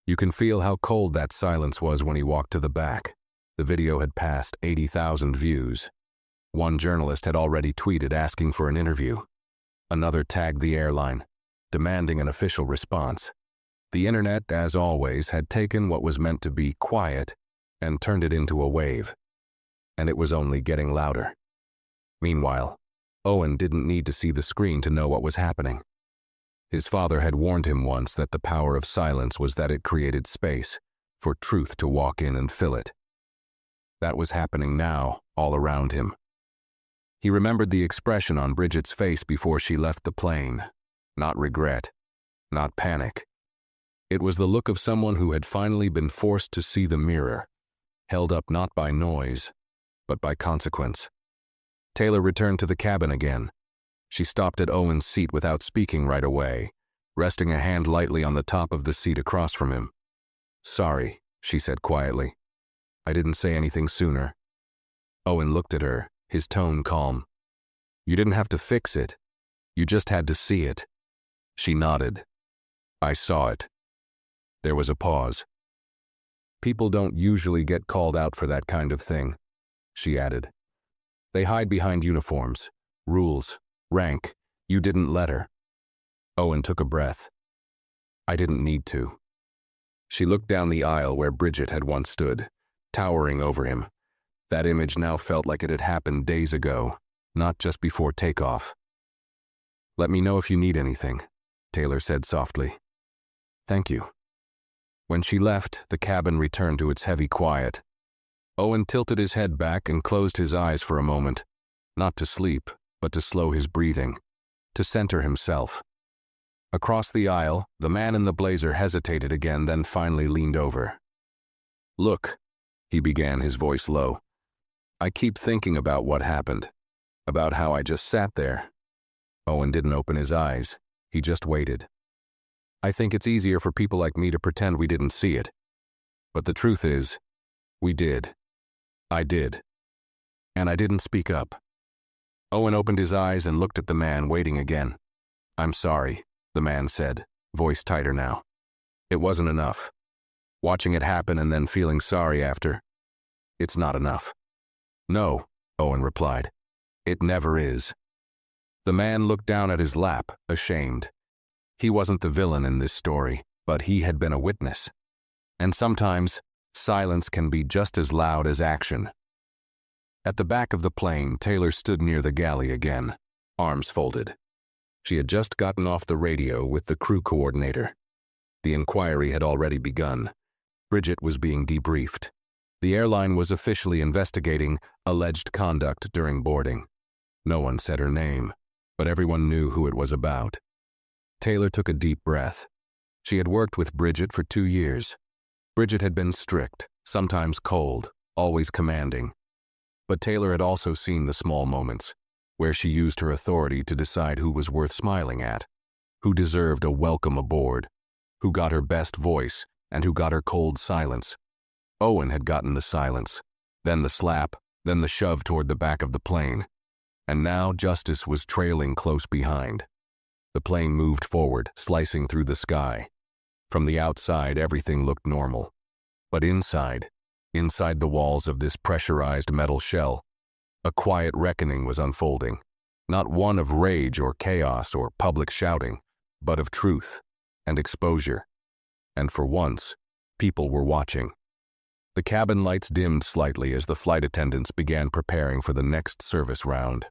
You can feel how cold that silence was when he walked to the back. The video had passed 80,000 views. One journalist had already tweeted asking for an interview. Another tagged the airline, demanding an official response. The internet, as always, had taken what was meant to be quiet and turned it into a wave. And it was only getting louder. Meanwhile, Owen didn't need to see the screen to know what was happening. His father had warned him once that the power of silence was that it created space for truth to walk in and fill it. That was happening now, all around him. He remembered the expression on Bridget's face before she left the plane. Not regret, not panic. It was the look of someone who had finally been forced to see the mirror, held up not by noise, but by consequence. Taylor returned to the cabin again. She stopped at Owen's seat without speaking right away, resting a hand lightly on the top of the seat across from him. "Sorry," she said quietly. "I didn't say anything sooner." Owen looked at her, his tone calm. "You didn't have to fix it. You just had to see it." She nodded. "I saw it." There was a pause. "People don't usually get called out for that kind of thing," she added. "They hide behind uniforms, rules, rank. You didn't let her." Owen took a breath. "I didn't need to." She looked down the aisle where Bridget had once stood, towering over him. That image now felt like it had happened days ago, not just before takeoff. "Let me know if you need anything," Taylor said softly. "Thank you." When she left, the cabin returned to its heavy quiet. Owen tilted his head back and closed his eyes for a moment, not to sleep, but to slow his breathing, to center himself. Across the aisle, the man in the blazer hesitated again, then finally leaned over. "Look," he began, his voice low. "I keep thinking about what happened, about how I just sat there." Owen didn't open his eyes. He just waited. "I think it's easier for people like me to pretend we didn't see it. But the truth is, we did. I did. And I didn't speak up." Owen opened his eyes and looked at the man, waiting again. "I'm sorry," the man said, voice tighter now. "It wasn't enough. Watching it happen and then feeling sorry after, it's not enough." "No," Owen replied. "It never is." The man looked down at his lap, ashamed. He wasn't the villain in this story, but he had been a witness. And sometimes, silence can be just as loud as action. At the back of the plane, Taylor stood near the galley again, arms folded. She had just gotten off the radio with the crew coordinator. The inquiry had already begun. Bridget was being debriefed. The airline was officially investigating alleged conduct during boarding. No one said her name, but everyone knew who it was about. Taylor took a deep breath. She had worked with Bridget for 2 years. Bridget had been strict, sometimes cold, always commanding. But Taylor had also seen the small moments, where she used her authority to decide who was worth smiling at, who deserved a welcome aboard, who got her best voice, and who got her cold silence. Owen had gotten the silence, then the slap, then the shove toward the back of the plane. And now justice was trailing close behind. The plane moved forward, slicing through the sky. From the outside, everything looked normal. But inside the walls of this pressurized metal shell, a quiet reckoning was unfolding. Not one of rage or chaos or public shouting, but of truth and exposure. And for once, people were watching. The cabin lights dimmed slightly as the flight attendants began preparing for the next service round.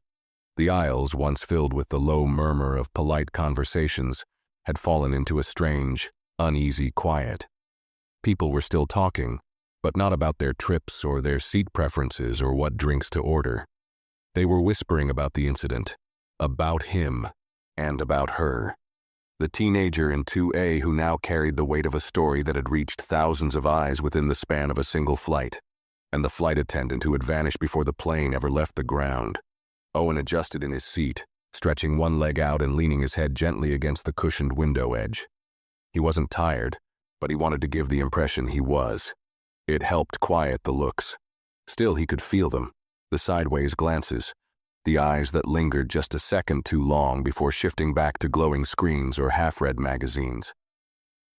The aisles, once filled with the low murmur of polite conversations, had fallen into a strange, uneasy quiet. People were still talking, but not about their trips or their seat preferences or what drinks to order. They were whispering about the incident, about him, and about her. The teenager in 2A who now carried the weight of a story that had reached thousands of eyes within the span of a single flight, and the flight attendant who had vanished before the plane ever left the ground. Owen adjusted in his seat, stretching one leg out and leaning his head gently against the cushioned window edge. He wasn't tired, but he wanted to give the impression he was. It helped quiet the looks. Still, he could feel them, the sideways glances, the eyes that lingered just a second too long before shifting back to glowing screens or half-read magazines.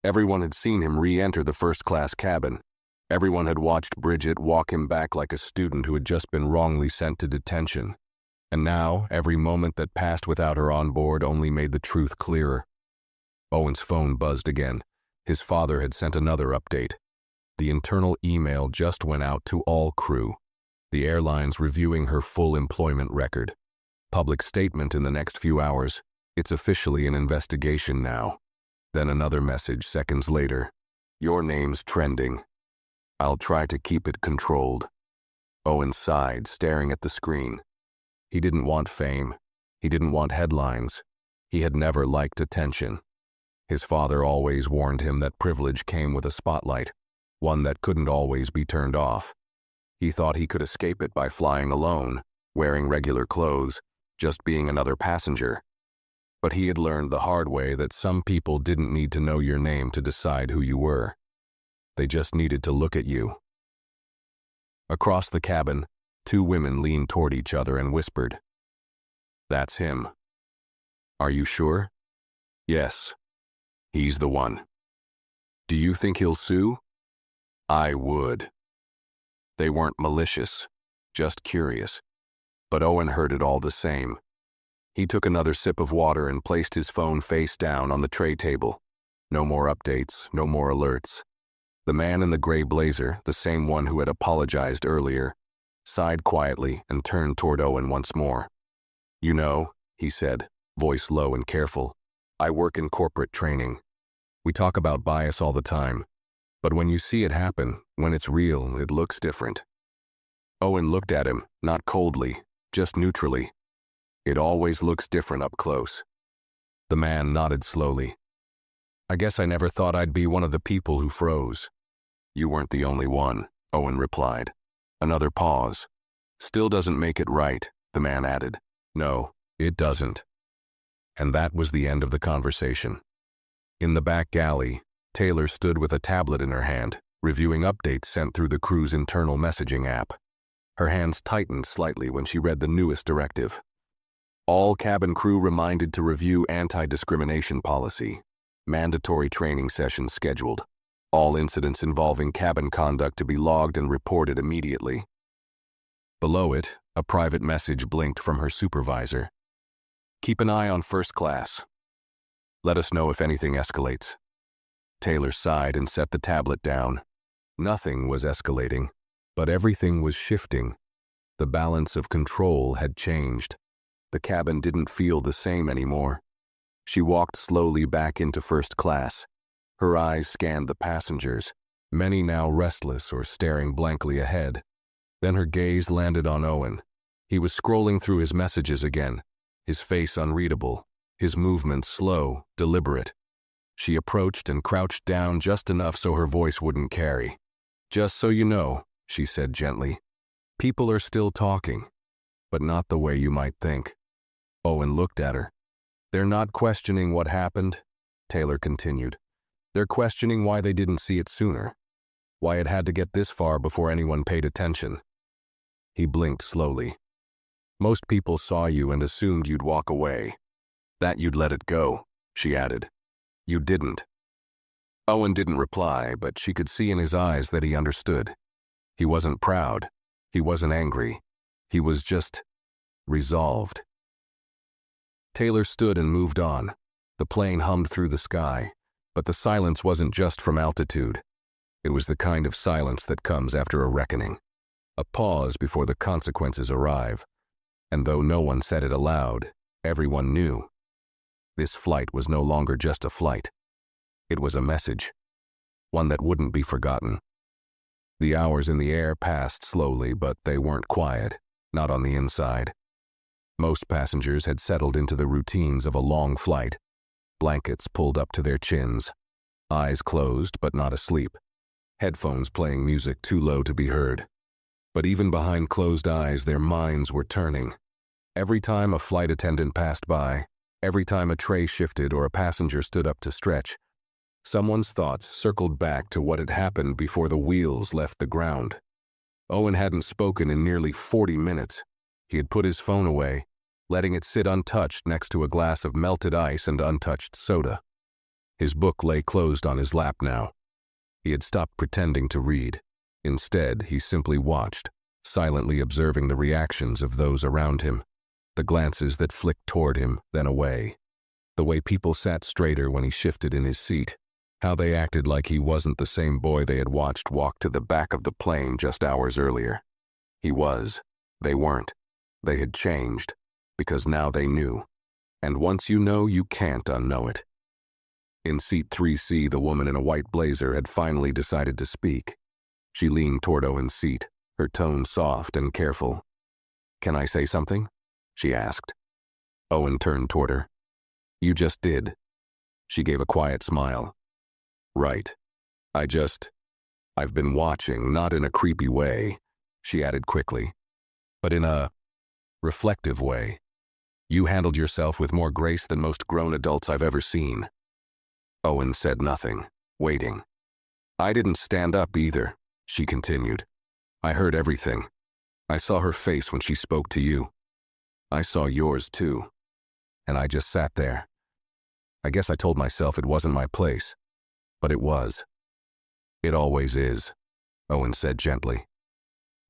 Everyone had seen him re-enter the first-class cabin. Everyone had watched Bridget walk him back like a student who had just been wrongly sent to detention. And now, every moment that passed without her on board only made the truth clearer. Owen's phone buzzed again. His father had sent another update. The internal email just went out to all crew. The airline's reviewing her full employment record. Public statement in the next few hours. It's officially an investigation now. Then another message seconds later. Your name's trending. I'll try to keep it controlled. Owen sighed, staring at the screen. He didn't want fame. He didn't want headlines. He had never liked attention. His father always warned him that privilege came with a spotlight, one that couldn't always be turned off. He thought he could escape it by flying alone, wearing regular clothes, just being another passenger. But he had learned the hard way that some people didn't need to know your name to decide who you were. They just needed to look at you. Across the cabin, two women leaned toward each other and whispered. That's him. Are you sure? Yes. He's the one. Do you think he'll sue? I would. They weren't malicious, just curious. But Owen heard it all the same. He took another sip of water and placed his phone face down on the tray table. No more updates, no more alerts. The man in the gray blazer, the same one who had apologized earlier, sighed quietly and turned toward Owen once more. You know, he said, voice low and careful, I work in corporate training. We talk about bias all the time. But when you see it happen, when it's real, it looks different. Owen looked at him, not coldly, just neutrally. It always looks different up close. The man nodded slowly. I guess I never thought I'd be one of the people who froze. You weren't the only one, Owen replied. Another pause. Still doesn't make it right, the man added. No, it doesn't. And that was the end of the conversation. In the back galley, Taylor stood with a tablet in her hand, reviewing updates sent through the crew's internal messaging app. Her hands tightened slightly when she read the newest directive. All cabin crew reminded to review anti-discrimination policy. Mandatory training sessions scheduled. All incidents involving cabin conduct to be logged and reported immediately. Below it, a private message blinked from her supervisor. Keep an eye on first class. Let us know if anything escalates. Taylor sighed and set the tablet down. Nothing was escalating, but everything was shifting. The balance of control had changed. The cabin didn't feel the same anymore. She walked slowly back into first class. Her eyes scanned the passengers, many now restless or staring blankly ahead. Then her gaze landed on Owen. He was scrolling through his messages again, his face unreadable, his movements slow, deliberate. She approached and crouched down just enough so her voice wouldn't carry. Just so you know, she said gently, people are still talking, but not the way you might think. Owen looked at her. They're not questioning what happened, Taylor continued. They're questioning why they didn't see it sooner, why it had to get this far before anyone paid attention. He blinked slowly. Most people saw you and assumed you'd walk away. That you'd let it go, she added. You didn't. Owen didn't reply, but she could see in his eyes that he understood. He wasn't proud. He wasn't angry. He was just resolved. Taylor stood and moved on. The plane hummed through the sky, but the silence wasn't just from altitude. It was the kind of silence that comes after a reckoning. A pause before the consequences arrive. And though no one said it aloud, everyone knew. This flight was no longer just a flight. It was a message, one that wouldn't be forgotten. The hours in the air passed slowly, but they weren't quiet, not on the inside. Most passengers had settled into the routines of a long flight. blankets pulled up to their chins, eyes closed but not asleep, headphones playing music too low to be heard. But even behind closed eyes, their minds were turning. Every time a flight attendant passed by, every time a tray shifted or a passenger stood up to stretch, someone's thoughts circled back to what had happened before the wheels left the ground. Owen hadn't spoken in nearly 40 minutes. He had put his phone away, letting it sit untouched next to a glass of melted ice and untouched soda. His book lay closed on his lap now. He had stopped pretending to read. Instead, he simply watched, silently observing the reactions of those around him, the glances that flicked toward him, then away, the way people sat straighter when he shifted in his seat, how they acted like he wasn't the same boy they had watched walk to the back of the plane just hours earlier. He was. They weren't. They had changed, because now they knew. And once you know, you can't unknow it. In seat 3C, the woman in a white blazer had finally decided to speak. She leaned toward Owen's seat, her tone soft and careful. "Can I say something?" she asked. Owen turned toward her. "You just did." She gave a quiet smile. "Right. I've been watching, not in a creepy way," she added quickly, "but in a reflective way. You handled yourself with more grace than most grown adults I've ever seen." Owen said nothing, waiting. "I didn't stand up either," she continued. "I heard everything. I saw her face when she spoke to you. I saw yours too. And I just sat there. I guess I told myself it wasn't my place. But it was. It always is," Owen said gently.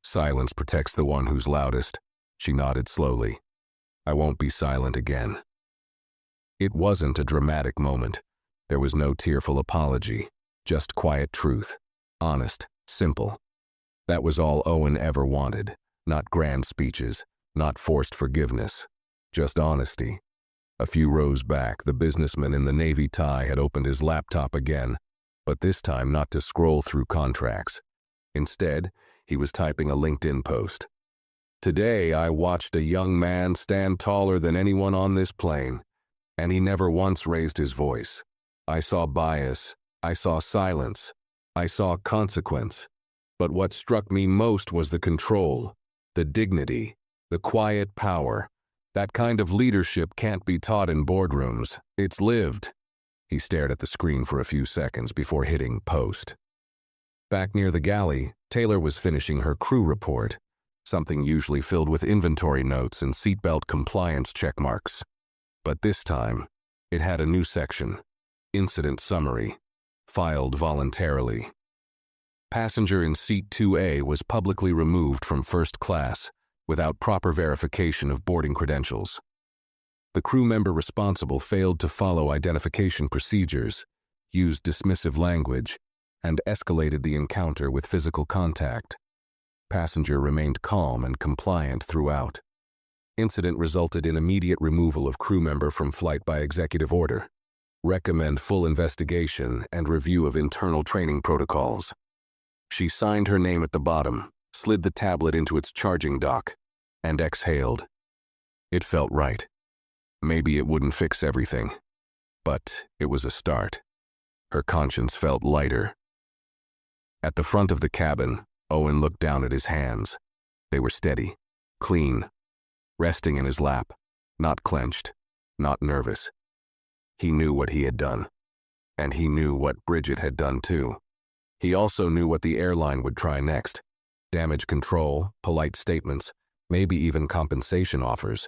"Silence protects the one who's loudest." She nodded slowly. "I won't be silent again." It wasn't a dramatic moment. There was no tearful apology, just quiet truth. Honest, simple. That was all Owen ever wanted. Not grand speeches, not forced forgiveness. Just honesty. A few rows back, the businessman in the navy tie had opened his laptop again, but this time not to scroll through contracts. Instead, he was typing a LinkedIn post. "Today I watched a young man stand taller than anyone on this plane, and he never once raised his voice. I saw bias, I saw silence, I saw consequence. But what struck me most was the control, the dignity, the quiet power. That kind of leadership can't be taught in boardrooms. It's lived." He stared at the screen for a few seconds before hitting post. Back near the galley, Taylor was finishing her crew report, something usually filled with inventory notes and seatbelt compliance check marks. But this time, it had a new section, Incident Summary, filed voluntarily. Passenger in seat 2A was publicly removed from first class without proper verification of boarding credentials. The crew member responsible failed to follow identification procedures, used dismissive language, and escalated the encounter with physical contact. Passenger remained calm and compliant throughout. Incident resulted in immediate removal of crew member from flight by executive order. Recommend full investigation and review of internal training protocols. She signed her name at the bottom, slid the tablet into its charging dock, and exhaled. It felt right. Maybe it wouldn't fix everything, but it was a start. Her conscience felt lighter. At the front of the cabin, Owen looked down at his hands. They were steady, clean, resting in his lap, not clenched, not nervous. He knew what he had done, and he knew what Bridget had done too. He also knew what the airline would try next. Damage control, polite statements, maybe even compensation offers.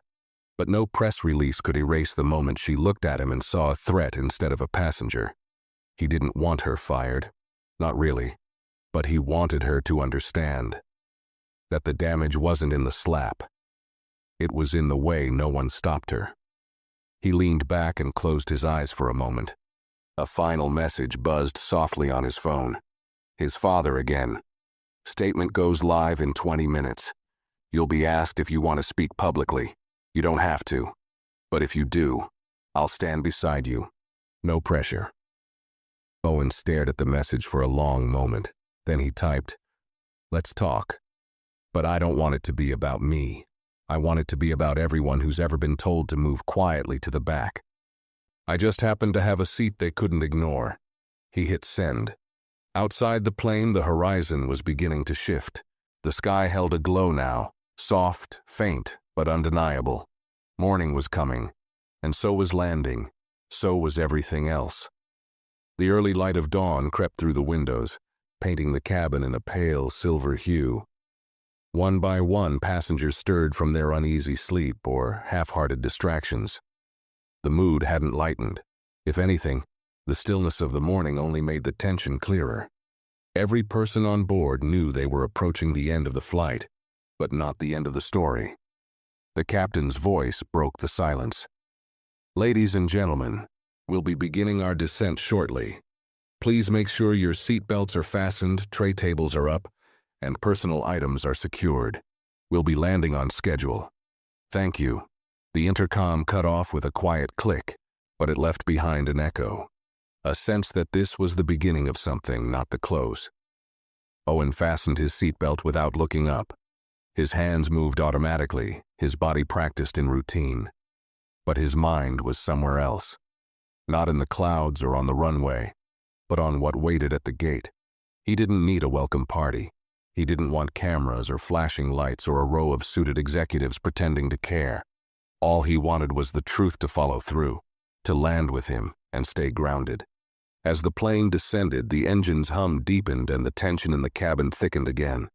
But no press release could erase the moment she looked at him and saw a threat instead of a passenger. He didn't want her fired. Not really. But he wanted her to understand that the damage wasn't in the slap. It was in the way no one stopped her. He leaned back and closed his eyes for a moment. A final message buzzed softly on his phone. His father again. "Statement goes live in 20 minutes. You'll be asked if you want to speak publicly. You don't have to. But if you do, I'll stand beside you. No pressure." Owen stared at the message for a long moment. Then he typed, "Let's talk. But I don't want it to be about me. I want it to be about everyone who's ever been told to move quietly to the back." I just happened to have a seat they couldn't ignore. He hit send. Outside the plane, the horizon was beginning to shift. The sky held a glow now, soft, faint, but undeniable. Morning was coming, and so was landing. So was everything else. The early light of dawn crept through the windows, painting the cabin in a pale silver hue. One by one, passengers stirred from their uneasy sleep or half-hearted distractions. The mood hadn't lightened. If anything, the stillness of the morning only made the tension clearer. Every person on board knew they were approaching the end of the flight, but not the end of the story. The captain's voice broke the silence. Ladies and gentlemen, we'll be beginning our descent shortly. Please make sure your seat belts are fastened, tray tables are up, and personal items are secured. We'll be landing on schedule. Thank you. The intercom cut off with a quiet click, but it left behind an echo. A sense that this was the beginning of something, not the close. Owen fastened his seatbelt without looking up. His hands moved automatically, his body practiced in routine. But his mind was somewhere else. Not in the clouds or on the runway, but on what waited at the gate. He didn't need a welcome party. He didn't want cameras or flashing lights or a row of suited executives pretending to care. All he wanted was the truth to follow through, to land with him and stay grounded. As the plane descended, the engine's hum deepened and the tension in the cabin thickened again.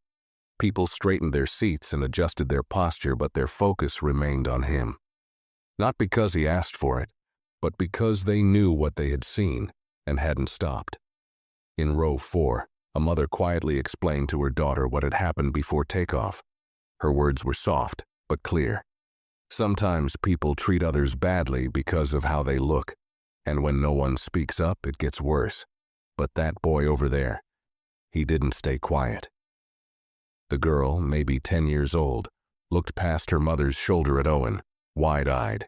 People straightened their seats and adjusted their posture, but their focus remained on him. Not because he asked for it, but because they knew what they had seen and hadn't stopped. In row 4, a mother quietly explained to her daughter what had happened before takeoff. Her words were soft, but clear. Sometimes people treat others badly because of how they look, and when no one speaks up, it gets worse. But that boy over there, he didn't stay quiet. The girl, maybe 10 years old, looked past her mother's shoulder at Owen, wide-eyed.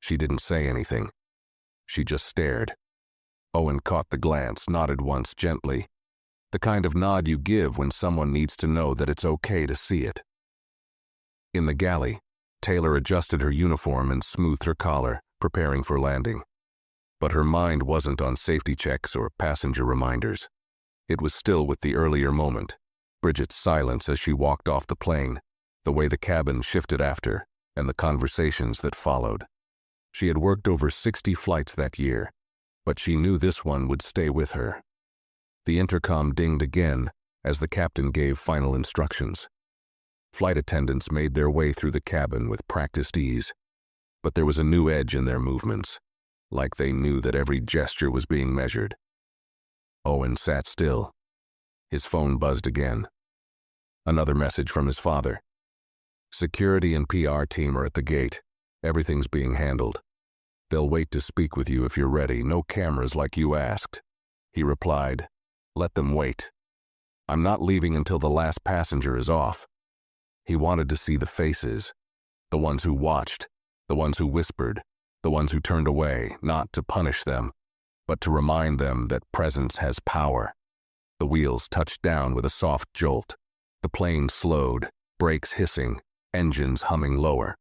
She didn't say anything. She just stared. Owen caught the glance, nodded once gently. The kind of nod you give when someone needs to know that it's okay to see it. In the galley, Taylor adjusted her uniform and smoothed her collar, preparing for landing. But her mind wasn't on safety checks or passenger reminders. It was still with the earlier moment, Bridget's silence as she walked off the plane, the way the cabin shifted after, and the conversations that followed. She had worked over 60 flights that year, but she knew this one would stay with her. The intercom dinged again as the captain gave final instructions. Flight attendants made their way through the cabin with practiced ease, but there was a new edge in their movements, like they knew that every gesture was being measured. Owen sat still. His phone buzzed again. Another message from his father. Security and PR team are at the gate. Everything's being handled. They'll wait to speak with you if you're ready. No cameras like you asked. He replied, let them wait. I'm not leaving until the last passenger is off. He wanted to see the faces, the ones who watched, the ones who whispered, the ones who turned away, not to punish them, but to remind them that presence has power. The wheels touched down with a soft jolt. The plane slowed, brakes hissing, engines humming lower.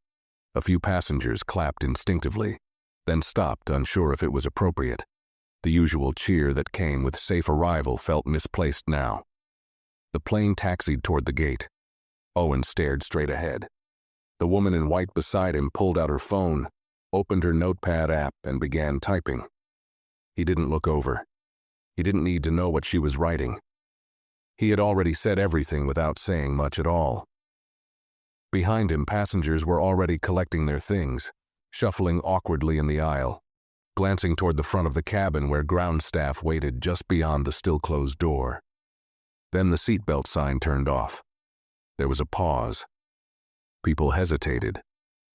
A few passengers clapped instinctively, then stopped, unsure if it was appropriate. The usual cheer that came with safe arrival felt misplaced now. The plane taxied toward the gate. Owen stared straight ahead. The woman in white beside him pulled out her phone, opened her notepad app, and began typing. He didn't look over. He didn't need to know what she was writing. He had already said everything without saying much at all. Behind him, passengers were already collecting their things, shuffling awkwardly in the aisle, glancing toward the front of the cabin where ground staff waited just beyond the still-closed door. Then the seatbelt sign turned off. There was a pause. People hesitated.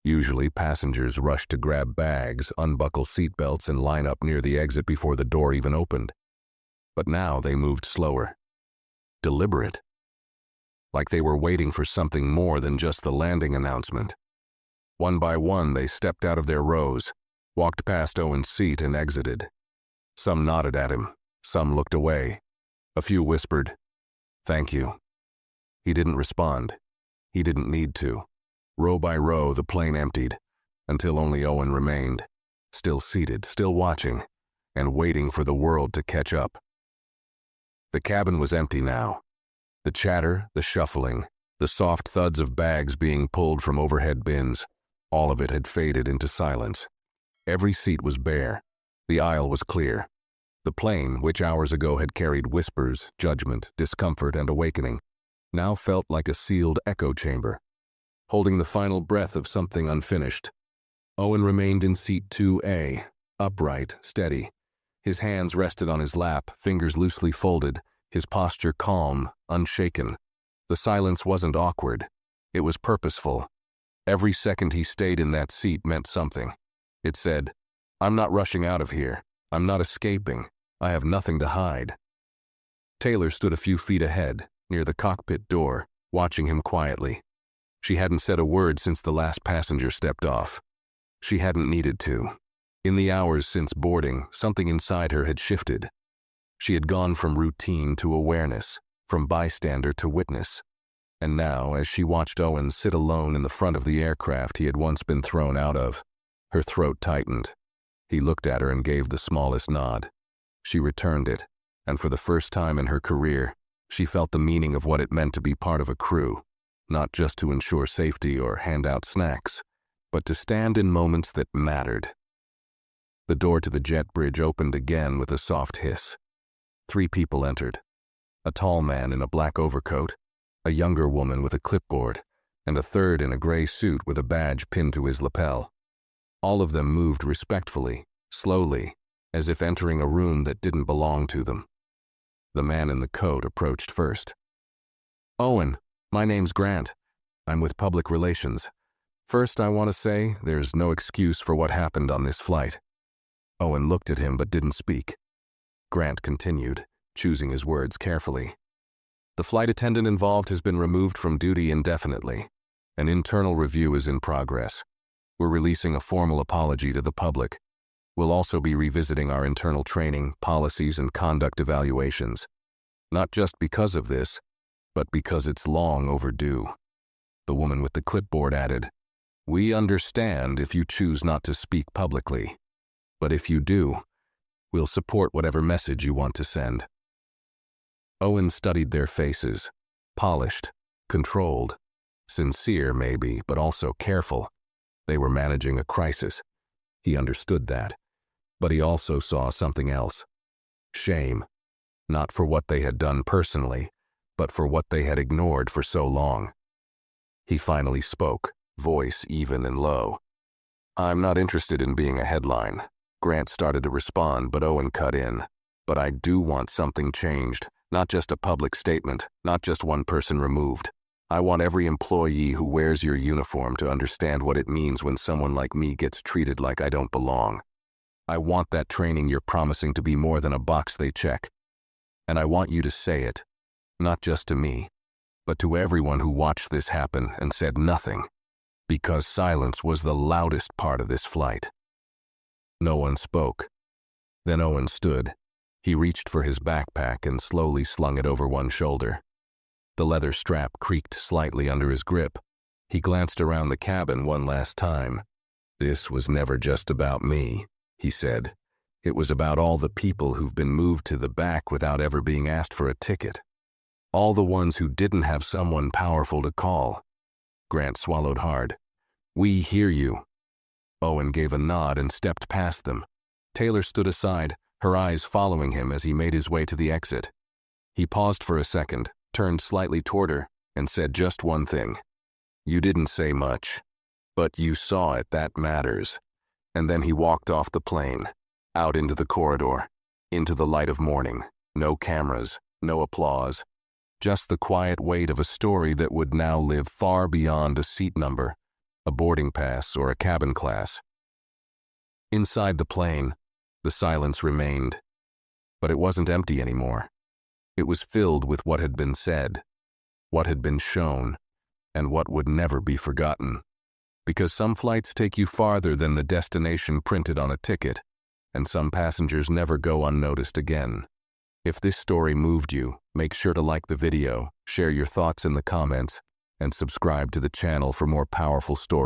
Usually, passengers rushed to grab bags, unbuckle seatbelts, and line up near the exit before the door even opened. But now they moved slower. Deliberate. Like they were waiting for something more than just the landing announcement. One by one, they stepped out of their rows, walked past Owen's seat, and exited. Some nodded at him. Some looked away. A few whispered, "Thank you." He didn't respond. He didn't need to. Row by row, the plane emptied, until only Owen remained, still seated, still watching, and waiting for the world to catch up. The cabin was empty now. The chatter, the shuffling, the soft thuds of bags being pulled from overhead bins, all of it had faded into silence. Every seat was bare. The aisle was clear. The plane, which hours ago had carried whispers, judgment, discomfort, and awakening, now felt like a sealed echo chamber, holding the final breath of something unfinished. Owen remained in seat 2A, upright, steady. His hands rested on his lap, fingers loosely folded, his posture calm, unshaken. The silence wasn't awkward. It was purposeful. Every second he stayed in that seat meant something. It said, "I'm not rushing out of here. I'm not escaping. I have nothing to hide." Taylor stood a few feet ahead, near the cockpit door, watching him quietly. She hadn't said a word since the last passenger stepped off. She hadn't needed to. In the hours since boarding, something inside her had shifted. She had gone from routine to awareness, from bystander to witness. And now, as she watched Owen sit alone in the front of the aircraft he had once been thrown out of, her throat tightened. He looked at her and gave the smallest nod. She returned it, and for the first time in her career, she felt the meaning of what it meant to be part of a crew, not just to ensure safety or hand out snacks, but to stand in moments that mattered. The door to the jet bridge opened again with a soft hiss. 3 people entered. A tall man in a black overcoat, a younger woman with a clipboard, and a third in a gray suit with a badge pinned to his lapel. All of them moved respectfully, slowly, as if entering a room that didn't belong to them. The man in the coat approached first. "Owen, my name's Grant. I'm with Public Relations. First, I want to say there's no excuse for what happened on this flight." Owen looked at him but didn't speak. Grant continued, choosing his words carefully. "The flight attendant involved has been removed from duty indefinitely. An internal review is in progress. We're releasing a formal apology to the public. We'll also be revisiting our internal training, policies, and conduct evaluations. Not just because of this, but because it's long overdue." The woman with the clipboard added, "We understand if you choose not to speak publicly. But if you do, we'll support whatever message you want to send." Owen studied their faces, polished, controlled, sincere maybe, but also careful. They were managing a crisis. He understood that. But he also saw something else. Shame. Not for what they had done personally, but for what they had ignored for so long. He finally spoke, voice even and low. "I'm not interested in being a headline." Grant started to respond, but Owen cut in. "But I do want something changed, not just a public statement, not just one person removed. I want every employee who wears your uniform to understand what it means when someone like me gets treated like I don't belong. I want that training you're promising to be more than a box they check. And I want you to say it, not just to me, but to everyone who watched this happen and said nothing, because silence was the loudest part of this flight." No one spoke. Then Owen stood. He reached for his backpack and slowly slung it over one shoulder. The leather strap creaked slightly under his grip. He glanced around the cabin one last time. "This was never just about me," he said. "It was about all the people who've been moved to the back without ever being asked for a ticket. All the ones who didn't have someone powerful to call." Grant swallowed hard. "We hear you." Owen gave a nod and stepped past them. Taylor stood aside, her eyes following him as he made his way to the exit. He paused for a second, turned slightly toward her, and said just one thing. "You didn't say much, but you saw it, that matters." And then he walked off the plane, out into the corridor, into the light of morning. No cameras, no applause, just the quiet weight of a story that would now live far beyond a seat number, a boarding pass, or a cabin class. Inside the plane, the silence remained, but it wasn't empty anymore. It was filled with what had been said, what had been shown, and what would never be forgotten. Because some flights take you farther than the destination printed on a ticket, and some passengers never go unnoticed again. If this story moved you, make sure to like the video, share your thoughts in the comments, and subscribe to the channel for more powerful stories.